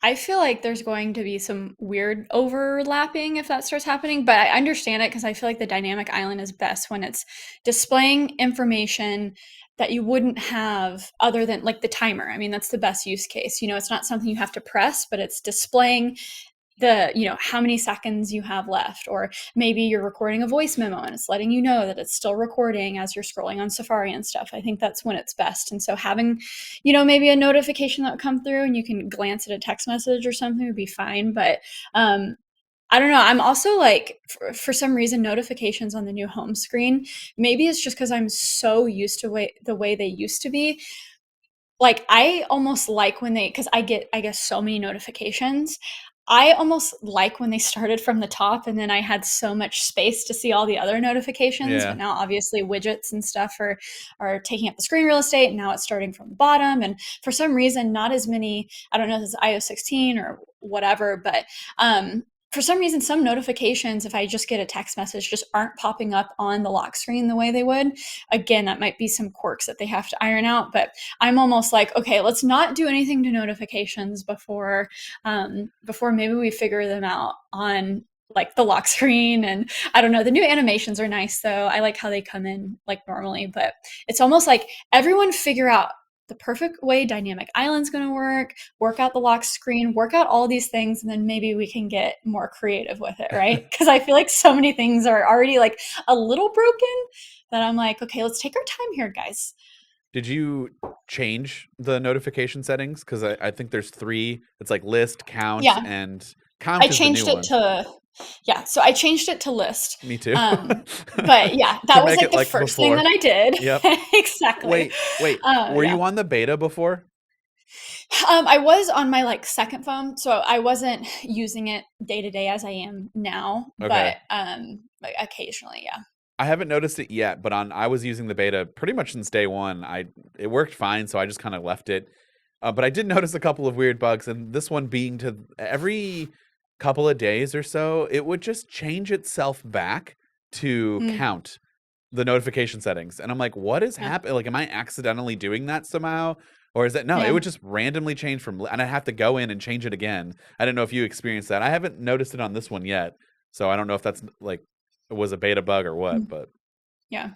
I feel like there's going to be some weird overlapping if that starts happening, but I understand it because I feel like the dynamic island is best when it's displaying information that you wouldn't have other than like the timer. I mean, that's the best use case. It's not something you have to press, but it's displaying how many seconds you have left, or maybe you're recording a voice memo and it's letting you know that it's still recording as you're scrolling on Safari and stuff. I think that's when it's best. And so having, maybe a notification that would come through and you can glance at a text message or something would be fine. But I don't know. I'm also like, for some reason, notifications on the new home screen, maybe it's just because I'm so used to the way they used to be. Like, I almost like when because I get so many notifications. I almost like when they started from the top and then I had so much space to see all the other notifications. Yeah. But now obviously widgets and stuff are taking up the screen real estate, and now it's starting from the bottom. And for some reason, not as many, I don't know if it's iOS 16 or whatever, but for some reason, some notifications, if I just get a text message, just aren't popping up on the lock screen the way they would. Again, that might be some quirks that they have to iron out, but I'm almost like, okay, let's not do anything to notifications before maybe we figure them out on like the lock screen. And I don't know, the new animations are nice though. I like how they come in like normally, but it's almost like everyone figure out the perfect way dynamic island's going to work out the lock screen, work out all these things, and then maybe we can get more creative with it, right? Because I feel like so many things are already like a little broken that I'm like, okay, let's take our time here, guys. Did you change the notification settings? Because I think there's 3. It's like list, count, and Count I is the changed new it one. to, yeah, so I changed it to list. Me too. But yeah, To that was make like it the like first thing before. that I did. Yep. Exactly. Wait. Were Yeah. you on the beta before? I was on my like second phone, so I wasn't using it day to day as I am now, Okay. but like occasionally, yeah. I haven't noticed it yet, but I was using the beta pretty much since day one. It worked fine, so I just kind of left it. But I did notice a couple of weird bugs, and this one being to every couple of days or so, it would just change itself back to Mm, count the notification settings. And I'm like, what is yeah. happening? Like, am I accidentally doing that somehow? Or is that no, it Yeah. would just randomly change and I'd have to go in and change it again. I didn't know if you experienced that. I haven't noticed it on this one yet. So I don't know if that's like it was a beta bug or what, Mm, but yeah.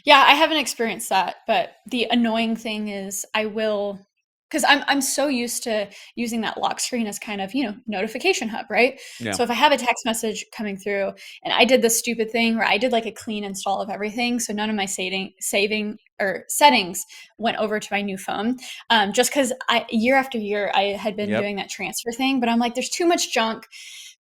Yeah, I haven't experienced that, but the annoying thing is I will, because I'm so used to using that lock screen as kind of, notification hub, right? yeah. So if I have a text message coming through and I did this stupid thing where I did like a clean install of everything, so none of my saving or settings went over to my new phone, just because I year after year I had been Yep. doing that transfer thing, but I'm like, there's too much junk.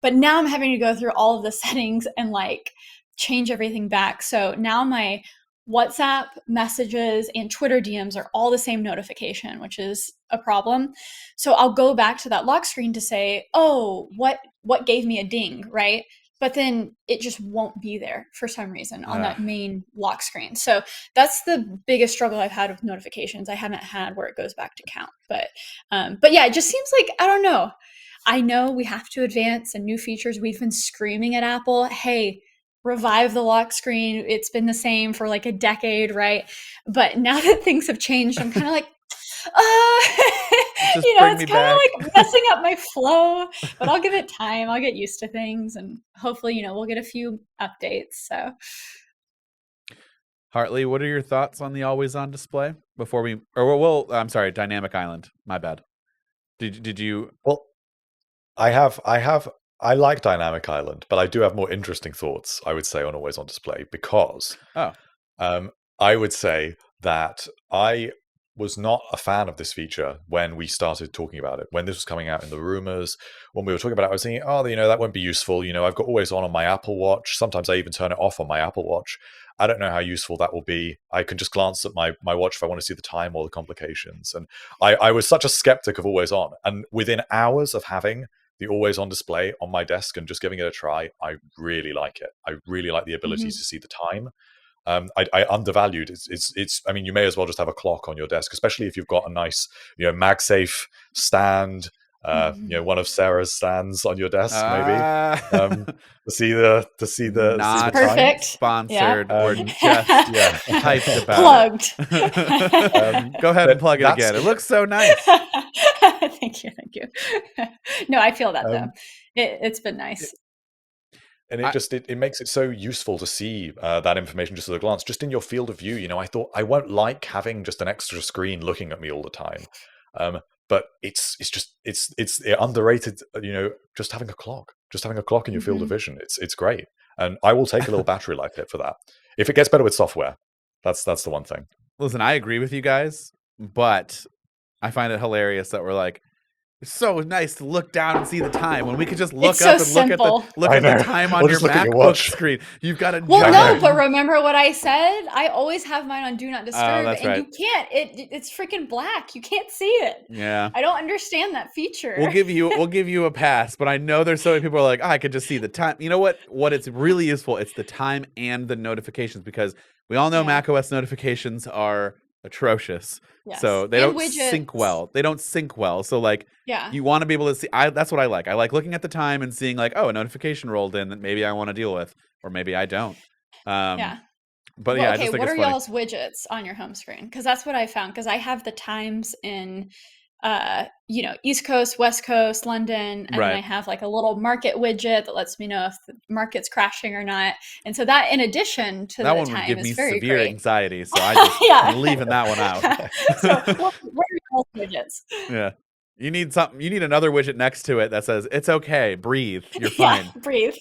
But now I'm having to go through all of the settings and like change everything back. So now my WhatsApp messages and Twitter DMs are all the same notification, which is a problem. So I'll go back to that lock screen to say, "Oh, what gave me a ding?" right? But then it just won't be there for some reason on that main lock screen. So that's the biggest struggle I've had with notifications. I haven't had where it goes back to count. But yeah, it just seems like, I don't know. I know we have to advance and new features. We've been screaming at Apple, "Hey, revive the lock screen." It's been the same for like a decade, right? But now that things have changed, I'm kind of like, Just bring it's me kind back. of like messing up my flow, but I'll give it time. I'll get used to things, and hopefully, we'll get a few updates. So, Hartley, what are your thoughts on the always on display before we or well, I'm sorry, Dynamic Island. My bad. Did you Well, I like Dynamic Island, but I do have more interesting thoughts, I would say, on Always on Display because Oh, I would say that I was not a fan of this feature when we started talking about it. When this was coming out in the rumors, when we were talking about it, I was thinking, oh, that won't be useful. I've got Always on my Apple Watch. Sometimes I even turn it off on my Apple Watch. I don't know how useful that will be. I can just glance at my watch if I want to see the time or the complications. And I was such a skeptic of Always on. And within hours of having the Always on display on my desk and just giving it a try, I really like it. I really like the ability to see the time. I undervalued. It's. I mean, you may as well just have a clock on your desk, especially if you've got a nice, MagSafe stand. One of Sarah's stands on your desk, maybe to see the not time. perfect. sponsored. Yeah. We're just Yeah. hyped about Plugged. it. Go ahead and plug it again. It looks so nice. Thank you. No, I feel that though. Um, It's been nice. And it makes it so useful to see that information just at a glance, just in your field of view. I thought I won't like having just an extra screen looking at me all the time, but it's underrated. Just having a clock in your field of vision, it's great, and I will take a little battery life hit for that. If it gets better with software, that's the one thing. Listen, I agree with you guys, but I find it hilarious that we're like, it's so nice to look down and see the time when we could just look It's up so and look I at the know. time on Or your just look at your MacBook watch. screen. You've got a Well, giant. no, but remember what I said? I always have mine on Do Not Disturb, that's and right. you can't. It's freaking black. You can't see it. Yeah. I don't understand that feature. We'll give you a pass, but I know there's so many people who are like, I could just see the time. You know what? What it's really useful, it's the time and the notifications, because we all know Yeah. macOS notifications are atrocious. Yes. So they And don't sync well. So like Yeah. you want to be able to see. That's what I like. I like looking at the time and seeing like, oh, a notification rolled in that maybe I want to deal with, or maybe I don't. Yeah. But Well, yeah, I okay, just think what it's are funny. y'all's widgets on your home screen? Because that's what I found. Because I have the times in, East Coast, West Coast, London, and then I Right. have like a little market widget that lets me know if the market's crashing or not. And so that, in addition to That the one would time, give is me very severe great. anxiety, so I just Yeah. I'm leaving that one out. So, what are y'all's widgets? Yeah. You need something. You need another widget next to it that says it's okay, breathe, you're fine. Yeah, breathe.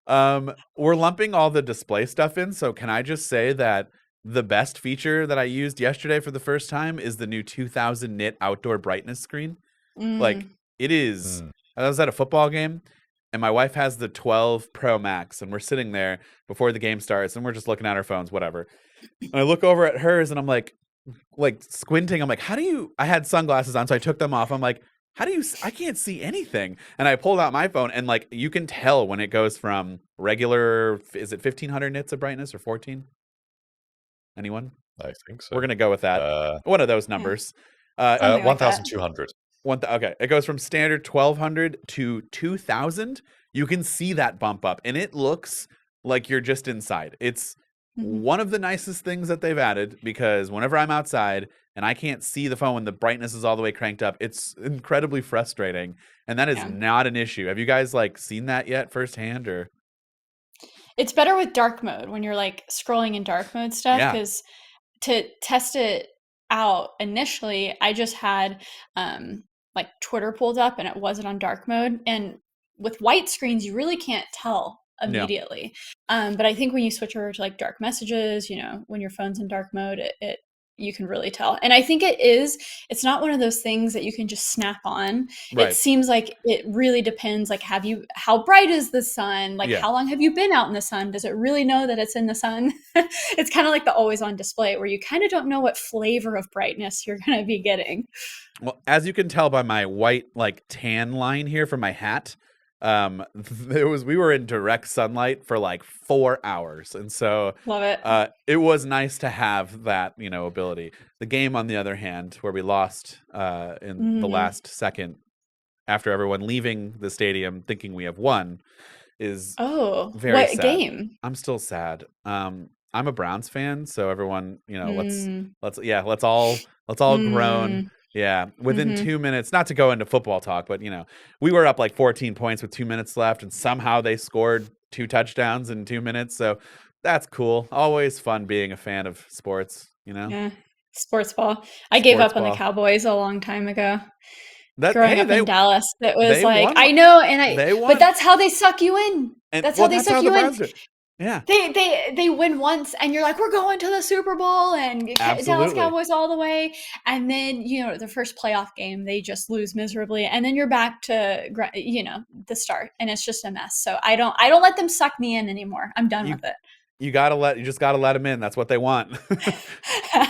We're lumping all the display stuff in, so can I just say that the best feature that I used yesterday for the first time is the new 2000 nit outdoor brightness screen. Like, it is I was at a football game, and my wife has the 12 Pro Max, and we're sitting there before the game starts, and we're just looking at our phones, whatever. And I look over at hers, and I'm like squinting. I'm like, how do you? I had sunglasses on, so I took them off. I'm like, how do you? I can't see anything. And I pulled out my phone, and like you can tell when it goes from regular. Is it 1500 nits of brightness or 14? Anyone? I think so. We're gonna go with that. One of those numbers. Something like that. 1200. Okay, it goes from standard 1200 to 2000. You can see that bump up, and it looks like you're just inside. It's one of the nicest things that they've added, because whenever I'm outside and I can't see the phone when the brightness is all the way cranked up, it's incredibly frustrating, and that is not an issue. Have you guys like seen that yet firsthand? Or it's better with dark mode when you're like scrolling in dark mode stuff, because to test it out initially, I just had like Twitter pulled up and it wasn't on dark mode, and with white screens you really can't tell immediately. But I think when you switch over to like dark messages, you know, when your phone's in dark mode, it you can really tell. And I think it's not one of those things that you can just snap on. Right. It seems like it really depends. Like, how bright is the sun? Like, how long have you been out in the sun? Does it really know that it's in the sun? It's kind of like the always on display, where you kind of don't know what flavor of brightness you're going to be getting. Well, as you can tell by my white, like tan line here from my hat, we were in direct sunlight for like 4 hours, and so love it. It was nice to have that, you know, ability. The game, on the other hand, where we lost in the last second after everyone leaving the stadium thinking we have won, is very what sad. Game? I'm still sad. I'm a Browns fan, so everyone, you know, let's all groan. Yeah, within 2 minutes, not to go into football talk, but, you know, we were up like 14 points with 2 minutes left, and somehow they scored 2 touchdowns in 2 minutes. So that's cool. Always fun being a fan of sports, you know? Yeah, sports ball. I gave up on the Cowboys a long time ago. Growing up in Dallas, it was like, I know, but that's how they suck you in. That's how they suck you in. Yeah, they win once, and you're like, we're going to the Super Bowl, and Dallas Cowboys all the way. And then, you know, the first playoff game, they just lose miserably, and then you're back to, you know, the start, and it's just a mess. So I don't let them suck me in anymore. I'm done with it. You just gotta let them in. That's what they want.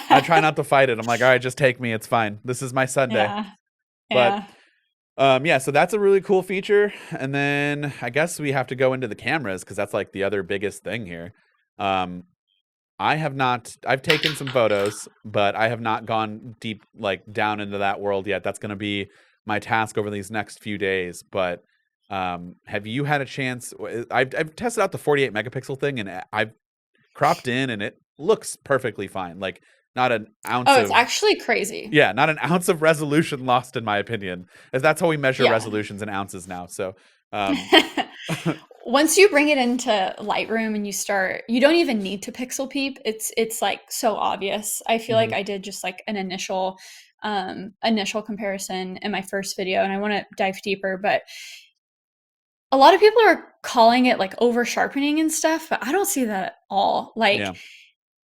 I try not to fight it. I'm like, all right, just take me. It's fine. This is my Sunday. Yeah. But so that's a really cool feature. And then I guess we have to go into the cameras, because that's like the other biggest thing here. I've taken some photos, but I have not gone deep, like down into that world yet. That's going to be my task over these next few days. But have you had a chance? I've tested out the 48 megapixel thing, and I've cropped in, and it looks perfectly fine. Like, not an ounce it's actually crazy. Yeah, not an ounce of resolution lost, in my opinion. As that's how we measure resolutions in ounces now. So once you bring it into Lightroom and you don't even need to pixel peep. It's like so obvious. I feel like I did just like an initial comparison in my first video, and I want to dive deeper, but a lot of people are calling it like over sharpening and stuff, but I don't see that at all. Like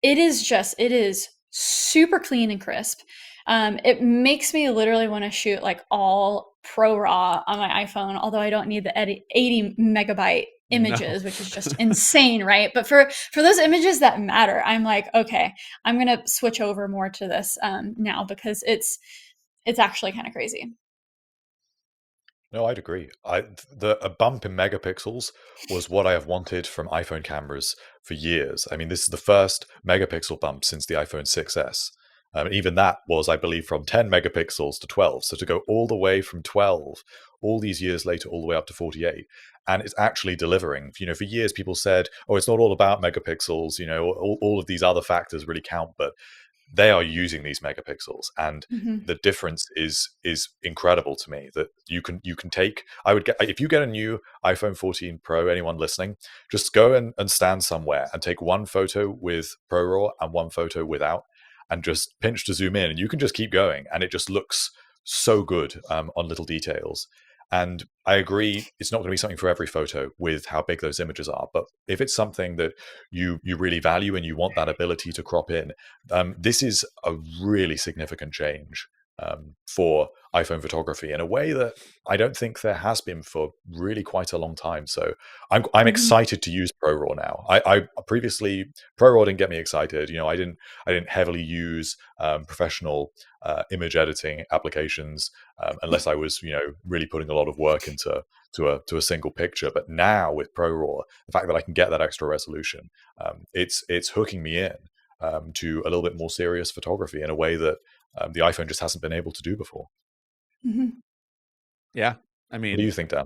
it is super clean and crisp. It makes me literally want to shoot like all pro raw on my iPhone, although I don't need the 80 megabyte images, which is just insane, right? But for those images that matter, I'm like, okay, I'm gonna switch over more to this now, because it's actually kind of crazy. No, I'd agree. A bump in megapixels was what I have wanted from iPhone cameras for years. I mean, this is the first megapixel bump since the iPhone 6S. Even that was, I believe, from 10 megapixels to 12. So to go all the way from 12, all these years later, all the way up to 48, and it's actually delivering. You know, for years people said, oh, it's not all about megapixels. You know, all of these other factors really count, but they are using these megapixels, and the difference is incredible to me. That you can take. If you get a new iPhone 14 Pro, anyone listening, just go and stand somewhere and take one photo with ProRAW and one photo without, and just pinch to zoom in, and you can just keep going, and it just looks so good on little details. And I agree, it's not going to be something for every photo with how big those images are. But if it's something that you really value and you want that ability to crop in, this is a really significant change. for iPhone photography in a way that I don't think there has been for really quite a long time. So I'm excited to use ProRAW now. I previously, ProRAW didn't get me excited. I didn't heavily use professional image editing applications unless I was really putting a lot of work into to a single picture. But now with ProRAW, the fact that I can get that extra resolution, it's hooking me in to a little bit more serious photography in a way that the iPhone just hasn't been able to do before. Yeah, I What do mean, you think, Dan?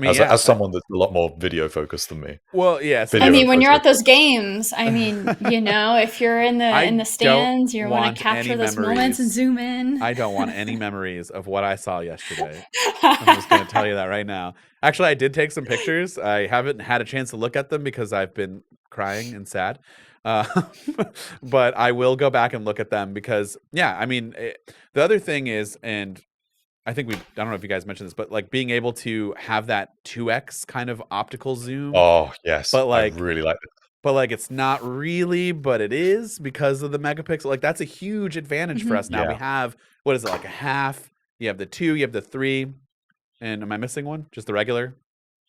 yeah, As someone that's a lot more video focused than me. well, yes. I Video mean, and when you're photo. at those games, I mean, if you're in I the don't stands, you want want to capture any those moments and memories. zoom in. I don't want any memories of what I saw yesterday. I'm just going to tell you that right now. Actually, I did take some pictures. I haven't had a chance to look at them because I've been crying and sad. But I will go back and look at them because, yeah, I mean, the other thing is, and I think I don't know if you guys mentioned this, but like being able to have that 2x kind of optical zoom. Oh, yes. But I really like it. But like it's not really, but it is because of the megapixel. Like that's a huge advantage for us now. Yeah. We have, what is it, like a half? You have the 2, you have the 3, and am I missing one? Just the regular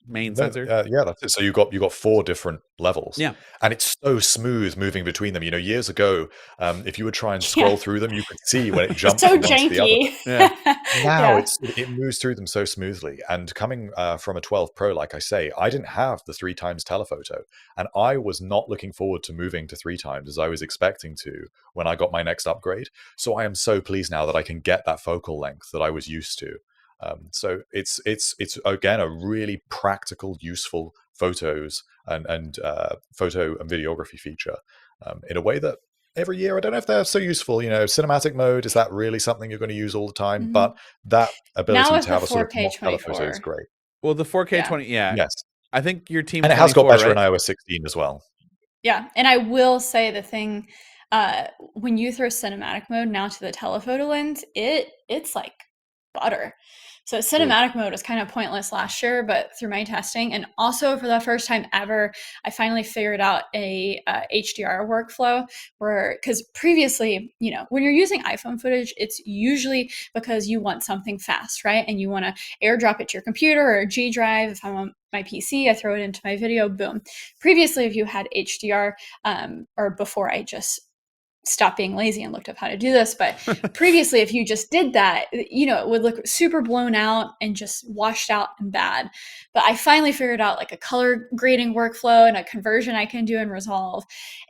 main sensor? Yeah, that's it. So you got 4 different levels. Yeah. And it's so smooth moving between them. Years ago, if you would try and scroll through them, you could see when it jumped so from one to the other. janky. Yeah. Now it moves through them so smoothly. And coming from a 12 Pro, like I say, I didn't have the 3 times telephoto, and I was not looking forward to moving to 3 times as I was expecting to when I got my next upgrade. So I am so pleased now that I can get that focal length that I was used to. So it's again a really practical, useful photos and photo and videography feature in a way that every year I don't know if they're so useful. Cinematic mode, is that really something you're going to use all the time? But that ability to have a sort of mock telephoto is great. Well, the 4K 20, yeah. Yes, I think your team, and it has got better right? in iOS 16 as well. Yeah, and I will say the thing, when you throw cinematic mode now to the telephoto lens, it's like butter. So cinematic mode was kind of pointless last year, but through my testing, and also for the first time ever, I finally figured out a HDR workflow because previously, when you're using iPhone footage, it's usually because you want something fast, right? And you want to airdrop it to your computer or a G drive. If I'm on my PC, I throw it into my video, boom. Previously, if you had HDR, or before I just stopped being lazy and looked up how to do this, but previously if you just did that, it would look super blown out and just washed out and bad. But I finally figured out like a color grading workflow and a conversion I can do in Resolve.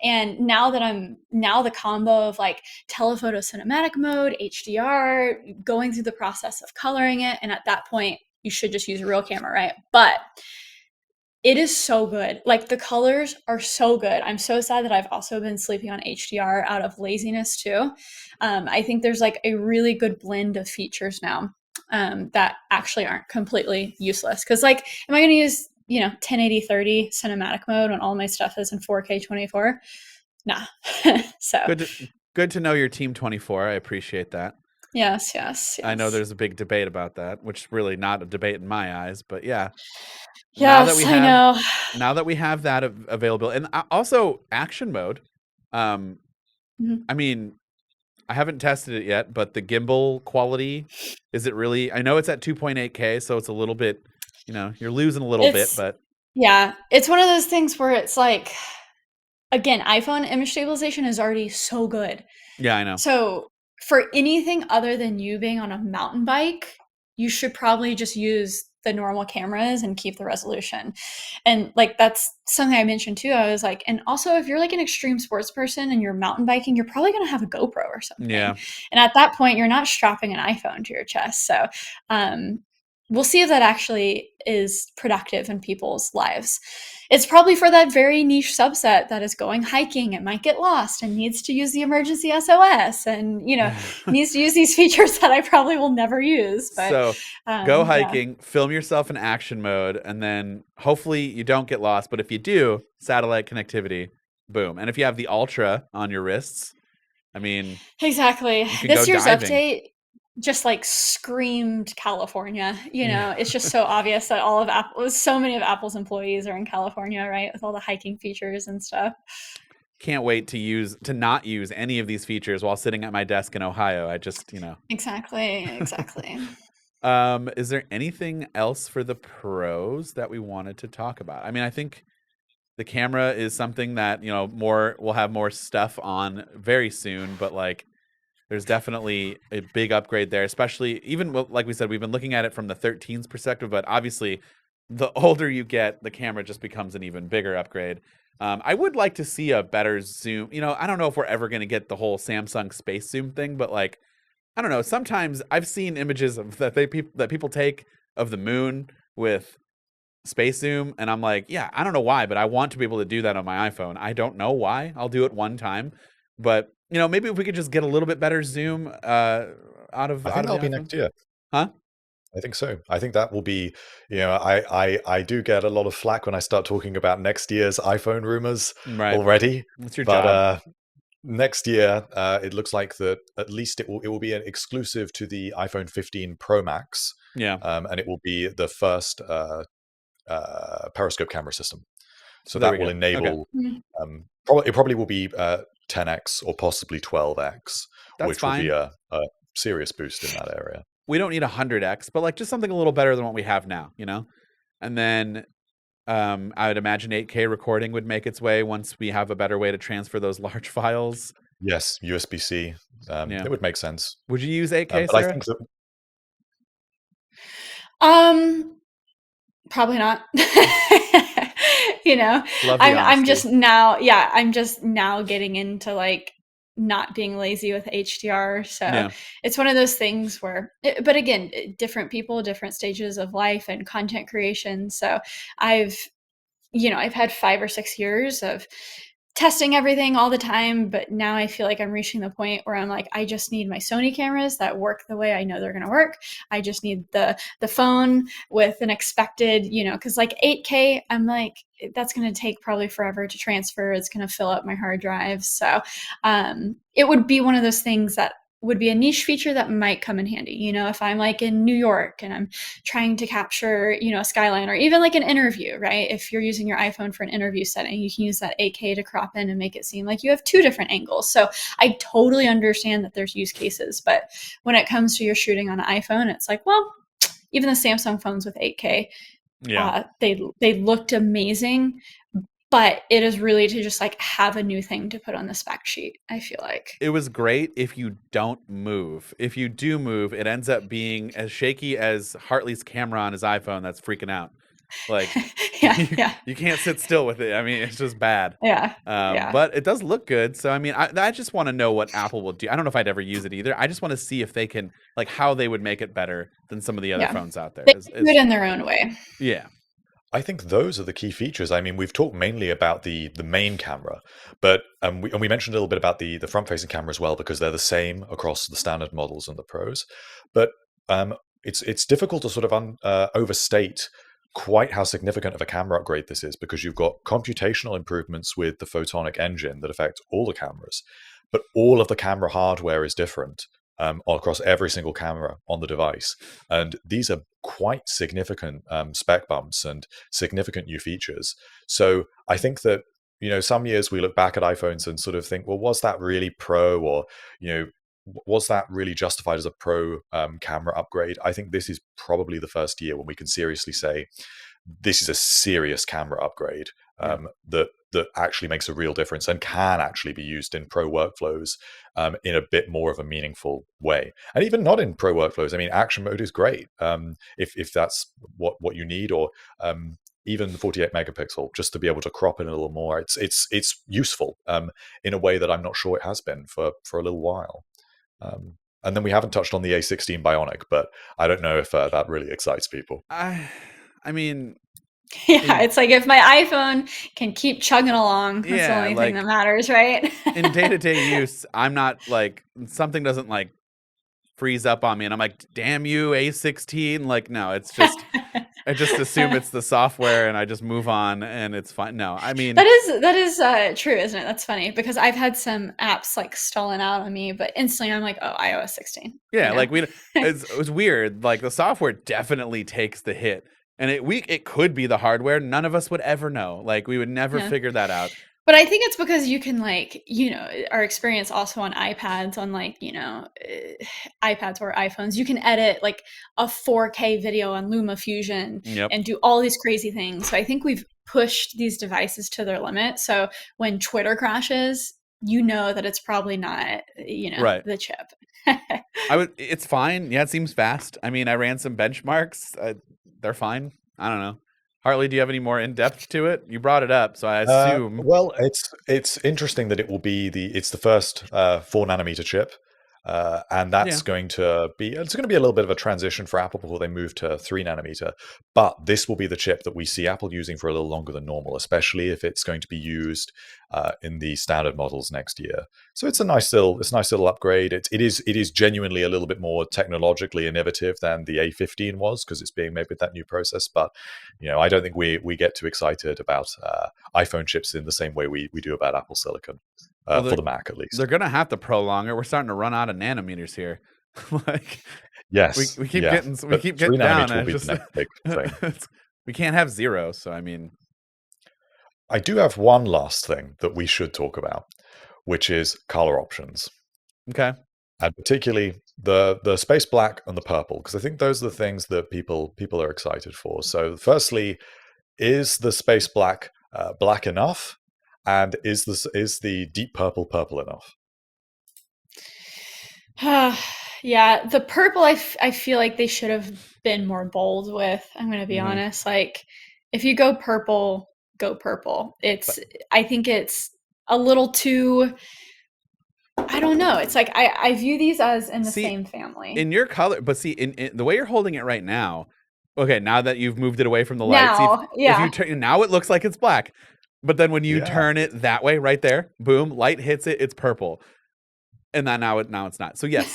And now the combo of like telephoto cinematic mode, HDR, going through the process of coloring it, and at that point you should just use a real camera, right? But it is so good. Like the colors are so good. I'm so sad that I've also been sleeping on HDR out of laziness too. I think there's like a really good blend of features now that actually aren't completely useless. Because like, am I going to use 1080-30 cinematic mode when all my stuff is in 4K 24? Nah. So good to know your team 24. I appreciate that. Yes. I know there's a big debate about that, which is really not a debate in my eyes, but yeah. Yes, I know. Now that we have that available, and also action mode. I mean, I haven't tested it yet, but the gimbal quality, is it really? I know it's at 2.8K, so it's a little bit, you're losing a little bit, but yeah, it's one of those things where it's like, again, iPhone image stabilization is already so good. Yeah, I know. So for anything other than you being on a mountain bike, you should probably just use the normal cameras and keep the resolution. And like, that's something I mentioned too. I was like, and also if you're like an extreme sports person and you're mountain biking, you're probably going to have a GoPro or something. Yeah. And at that point, you're not strapping an iPhone to your chest. So, we'll see if that actually is productive in people's lives. It's probably for that very niche subset that is going hiking and might get lost and needs to use the Emergency SOS and, needs to use these features that I probably will never use. But, so go hiking, film yourself in action mode, and then hopefully you don't get lost. But if you do, satellite connectivity, boom. And if you have the Ultra on your wrists, I mean, exactly. This year's update just like screamed California. It's just so obvious that so many of Apple's employees are in California, right? With all the hiking features and stuff. can't wait to not use any of these features while sitting at my desk in Ohio. I just, Exactly. Is there anything else for the pros that we wanted to talk about? I mean, I think the camera is something that, we'll have more stuff on very soon, but like there's definitely a big upgrade there, especially even like we said, we've been looking at it from the 13's perspective, but obviously the older you get, the camera just becomes an even bigger upgrade. I would like to see a better zoom. I don't know if we're ever going to get the whole Samsung space zoom thing, but like, I don't know. Sometimes I've seen images that people take of the moon with space zoom, and I'm like, yeah, I don't know why, but I want to be able to do that on my iPhone. I don't know why. I'll do it one time, but maybe if we could just get a little bit better zoom out of I think that'll be next year. Huh? I think so. I think that will be, I do get a lot of flack when I start talking about next year's iPhone rumors already. What's your job? Next year, it looks like that at least it will be an exclusive to the iPhone 15 Pro Max. Yeah. And it will be the first periscope camera system. So There that will enable, it probably will be 10x or possibly 12x, which will be a serious boost in that area. We don't need 100x, but like just something a little better than what we have now, And then I would imagine 8K recording would make its way once we have a better way to transfer those large files. Yes, USB-C. It would make sense. Would you use 8K, Sarah? I think that, probably not. I'm just now getting into like not being lazy with HDR. So it's one of those things where, but again, different people, different stages of life and content creation. So I've had 5 or 6 years of testing everything all the time, but now I feel like I'm reaching the point where I'm like, I just need my Sony cameras that work the way I know they're going to work. I just need the phone with an expected, because like 8K, I'm like, that's going to take probably forever to transfer. It's going to fill up my hard drive. So it would be one of those things that would be a niche feature that might come in handy, if I'm like in New York and I'm trying to capture, a skyline or even like an interview, right? If you're using your iPhone for an interview setting, you can use that 8K to crop in and make it seem like you have 2 different angles. So I totally understand that there's use cases, but when it comes to your shooting on an iPhone, it's like, well, even the Samsung phones with 8K, they looked amazing. But it is really to just like have a new thing to put on the spec sheet, I feel like. It was great if you don't move. If you do move, it ends up being as shaky as Hartley's camera on his iPhone that's freaking out. Like, you can't sit still with it. I mean, it's just bad. But it does look good. So, I mean, I just want to know what Apple will do. I don't know if I'd ever use it either. I just want to see if they can, like, how they would make it better than some of the other phones out there. They do it in their own way. Yeah. I think those are the key features. I mean, we've talked mainly about the main camera, but we mentioned a little bit about the front-facing camera as well, because they're the same across the standard models and the Pros. But it's difficult to sort of overstate quite how significant of a camera upgrade this is, because you've got computational improvements with the photonic engine that affect all the cameras, but all of the camera hardware is different. Across every single camera on the device. And these are quite significant spec bumps and significant new features. So I think that, some years we look back at iPhones and sort of think, well, was that really pro, or, was that really justified as a pro camera upgrade? I think this is probably the first year when we can seriously say, this is a serious camera upgrade that actually makes a real difference and can actually be used in pro workflows in a bit more of a meaningful way. And even not in pro workflows, I mean, action mode is great if that's what you need, or even the 48 megapixel, just to be able to crop in a little more. It's useful in a way that I'm not sure it has been for a little while. And then we haven't touched on the A16 Bionic, but I don't know if that really excites people. I mean, it's like if my iPhone can keep chugging along, that's the only thing that matters, right? In day-to-day use, I'm not like, something doesn't like freeze up on me and I'm like, damn you, A16. Like, no, it's just, I just assume it's the software and I just move on and it's fine. No, I mean, that is true, isn't it? That's funny, because I've had some apps like stalling out on me, but instantly I'm like, oh, iOS 16. Yeah, like it was weird. Like the software definitely takes the hit. And it could be the hardware. None of us would ever know. Like we would never figure that out. But I think it's because you can, like, our experience also on iPads, on, like, iPads or iPhones, you can edit like a 4K video on LumaFusion Yep. and do all these crazy things. So I think we've pushed these devices to their limit. So when Twitter crashes, that it's probably not, Right. the chip. It's fine. Yeah, it seems fast. I mean, I ran some benchmarks. They're fine. I don't know. Hartley, do you have any more in depth to it? You brought it up, so I assume. Well, it's interesting that it's the first 4 nanometer chip, and that's going to be a little bit of a transition for Apple before they move to 3 nanometer. But this will be the chip that we see Apple using for a little longer than normal, especially if it's going to be used in the standard models next year. So it's a nice little upgrade. It is genuinely a little bit more technologically innovative than the A15 was, because it's being made with that new process. But I don't think we get too excited about iPhone chips in the same way we do about Apple Silicon, for the Mac at least. They're gonna have to prolong it. We're starting to run out of nanometers here. Like, yes, we keep getting down. And just, the next big thing. We can't have 0. So I mean, I do have one last thing that we should talk about, which is color options. Okay. And particularly the space black and the purple, because I think those are the things that people are excited for. So firstly, is the space black black enough? And is the deep purple enough? Yeah, the purple, I feel like they should have been more bold with. I'm going to be honest. Like, if you go purple, go purple. I think it's a little too, I don't know. It's like, I view these as in the same family. In your color, but see, in the way you're holding it right now, okay, now that you've moved it away from the light, if you turn, now it looks like it's black. But then when you turn it that way, right there, boom, light hits it, it's purple. And then now it's not. So yes,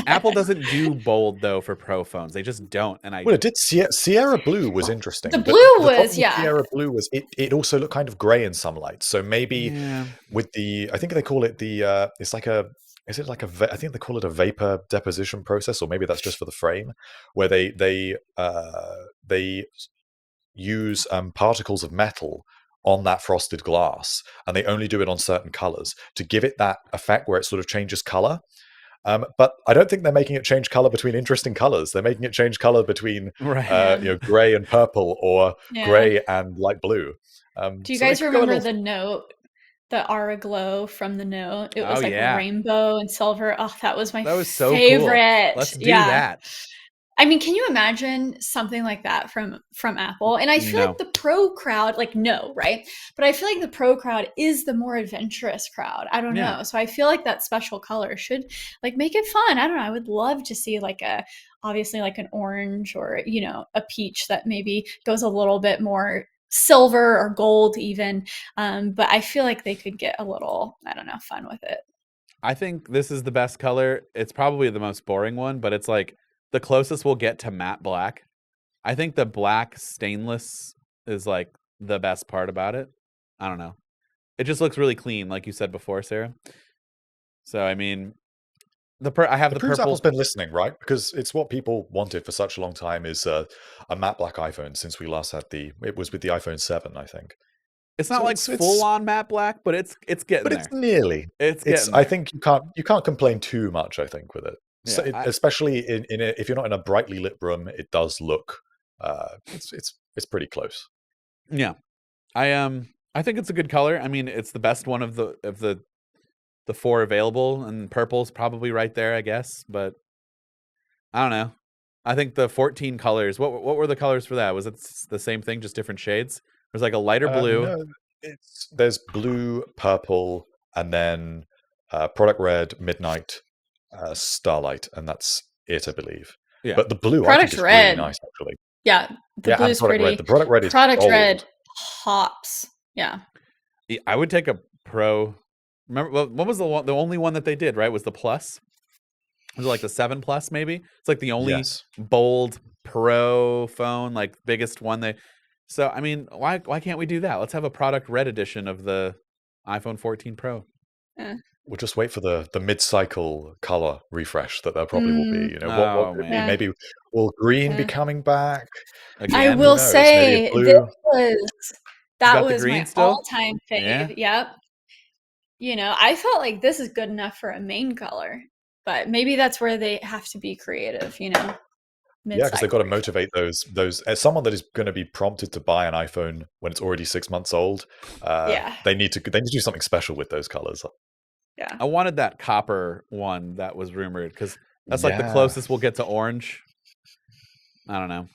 Apple doesn't do bold though for Pro phones. They just don't. And well, it did. Sierra Blue was interesting. The blue was Sierra Blue was it also looked kind of gray in some light. So maybe with I think they call it it's like a. Is it like I think they call it a vapor deposition process, or maybe that's just for the frame, where they use particles of metal on that frosted glass, and they only do it on certain colors to give it that effect where it sort of changes color. But I don't think they're making it change color between interesting colors. They're making it change color between gray and purple, or gray and light blue. Do you guys remember the Note? The Aura Glow from the Note. It was rainbow and silver. Oh, that was my favorite. Cool. Let's do that. I mean, can you imagine something like that from Apple? And I feel like the pro crowd, right? But I feel like the pro crowd is the more adventurous crowd. I don't know. So I feel like that special color should make it fun. I don't know. I would love to see obviously an orange, or, a peach that maybe goes a little bit more silver or gold even. But I feel like they could get a little, I don't know, fun with it. I think this is the best color. It's probably the most boring one, but it's the closest we'll get to matte black. I think the black stainless is the best part about it. I don't know. It just looks really clean, like you said before, Sarah. So I mean, I have the purple. Apple's been listening, right? Because it's what people wanted for such a long time, is a matte black iPhone. Since we last had it was with the iPhone 7, I think. It's not full on matte black, but it's getting there. But it's nearly. It's getting there. I think you can't complain too much, I think, with it. Yeah, so especially if you're not in a brightly lit room, it does look it's pretty close. Yeah, I think it's a good color. I mean, it's the best one of the 4 available, and purple's probably right there, I guess. But I don't know. I think the 14 colors. What were the colors for that? Was it the same thing, just different shades? There's a lighter blue. No, there's blue, purple, and then product red, midnight, starlight, and that's it, I believe. Yeah. But the blue, I think, is really nice, actually. Yeah, the blue's pretty. Red. The product red is product red hops. Yeah. I would take a Pro. Remember, what was the only one that they did, right? Was the Plus? Was it the 7 Plus, maybe? It's the only bold Pro phone, biggest one. So, I mean, why can't we do that? Let's have a product red edition of the iPhone 14 Pro. We'll just wait for the mid-cycle color refresh that there probably will be. Maybe will green be coming back? Again? I will say That got the was green my still? all-time Yeah. fave. Yep. I felt like this is good enough for a main color, but maybe that's where they have to be creative, Yeah, because they've mid-side got to work. motivate those as someone that is going to be prompted to buy an iPhone when it's already 6 months old. Yeah. They need to do something special with those colors. Yeah. I wanted that copper one that was rumored because that's like the Yeah. closest we'll get to orange. I don't know.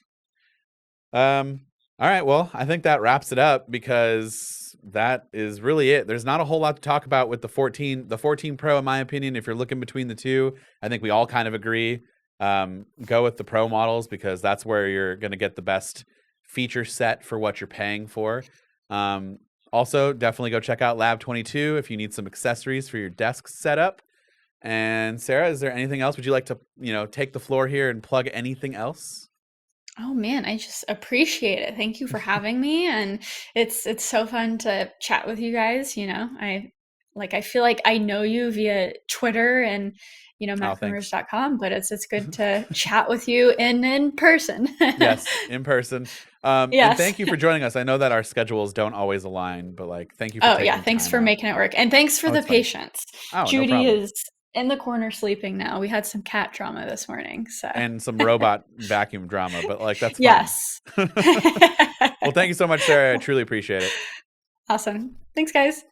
All right. Well, I think that wraps it up because that is really it. There's not a whole lot to talk about with the 14. The 14 Pro, in my opinion, if you're looking between the two, I think we all kind of agree. Go with the Pro models because that's where you're going to get the best feature set for what you're paying for. Also, definitely go check out Lab 22 if you need some accessories for your desk setup. And Sarah, is there anything else? Would you like to, take the floor here and plug anything else? Oh man, I just appreciate it. Thank you for having me, and it's so fun to chat with you guys. I feel like I know you via Twitter and Oh, thanks. MacRumors.com, but it's good to chat with you in person. Yes, in person. And Yes. thank you for joining us. I know that our schedules don't always align, but thank you for Oh yeah, taking thanks time for out. making it work, and thanks for Oh, the it's fine. patience. Oh, no Judy problem. is in the corner sleeping now. We had some cat drama this morning, so And some robot vacuum drama, but that's fine. yes. Well, thank you so much, Sarah. I truly appreciate it. Awesome. Thanks, guys.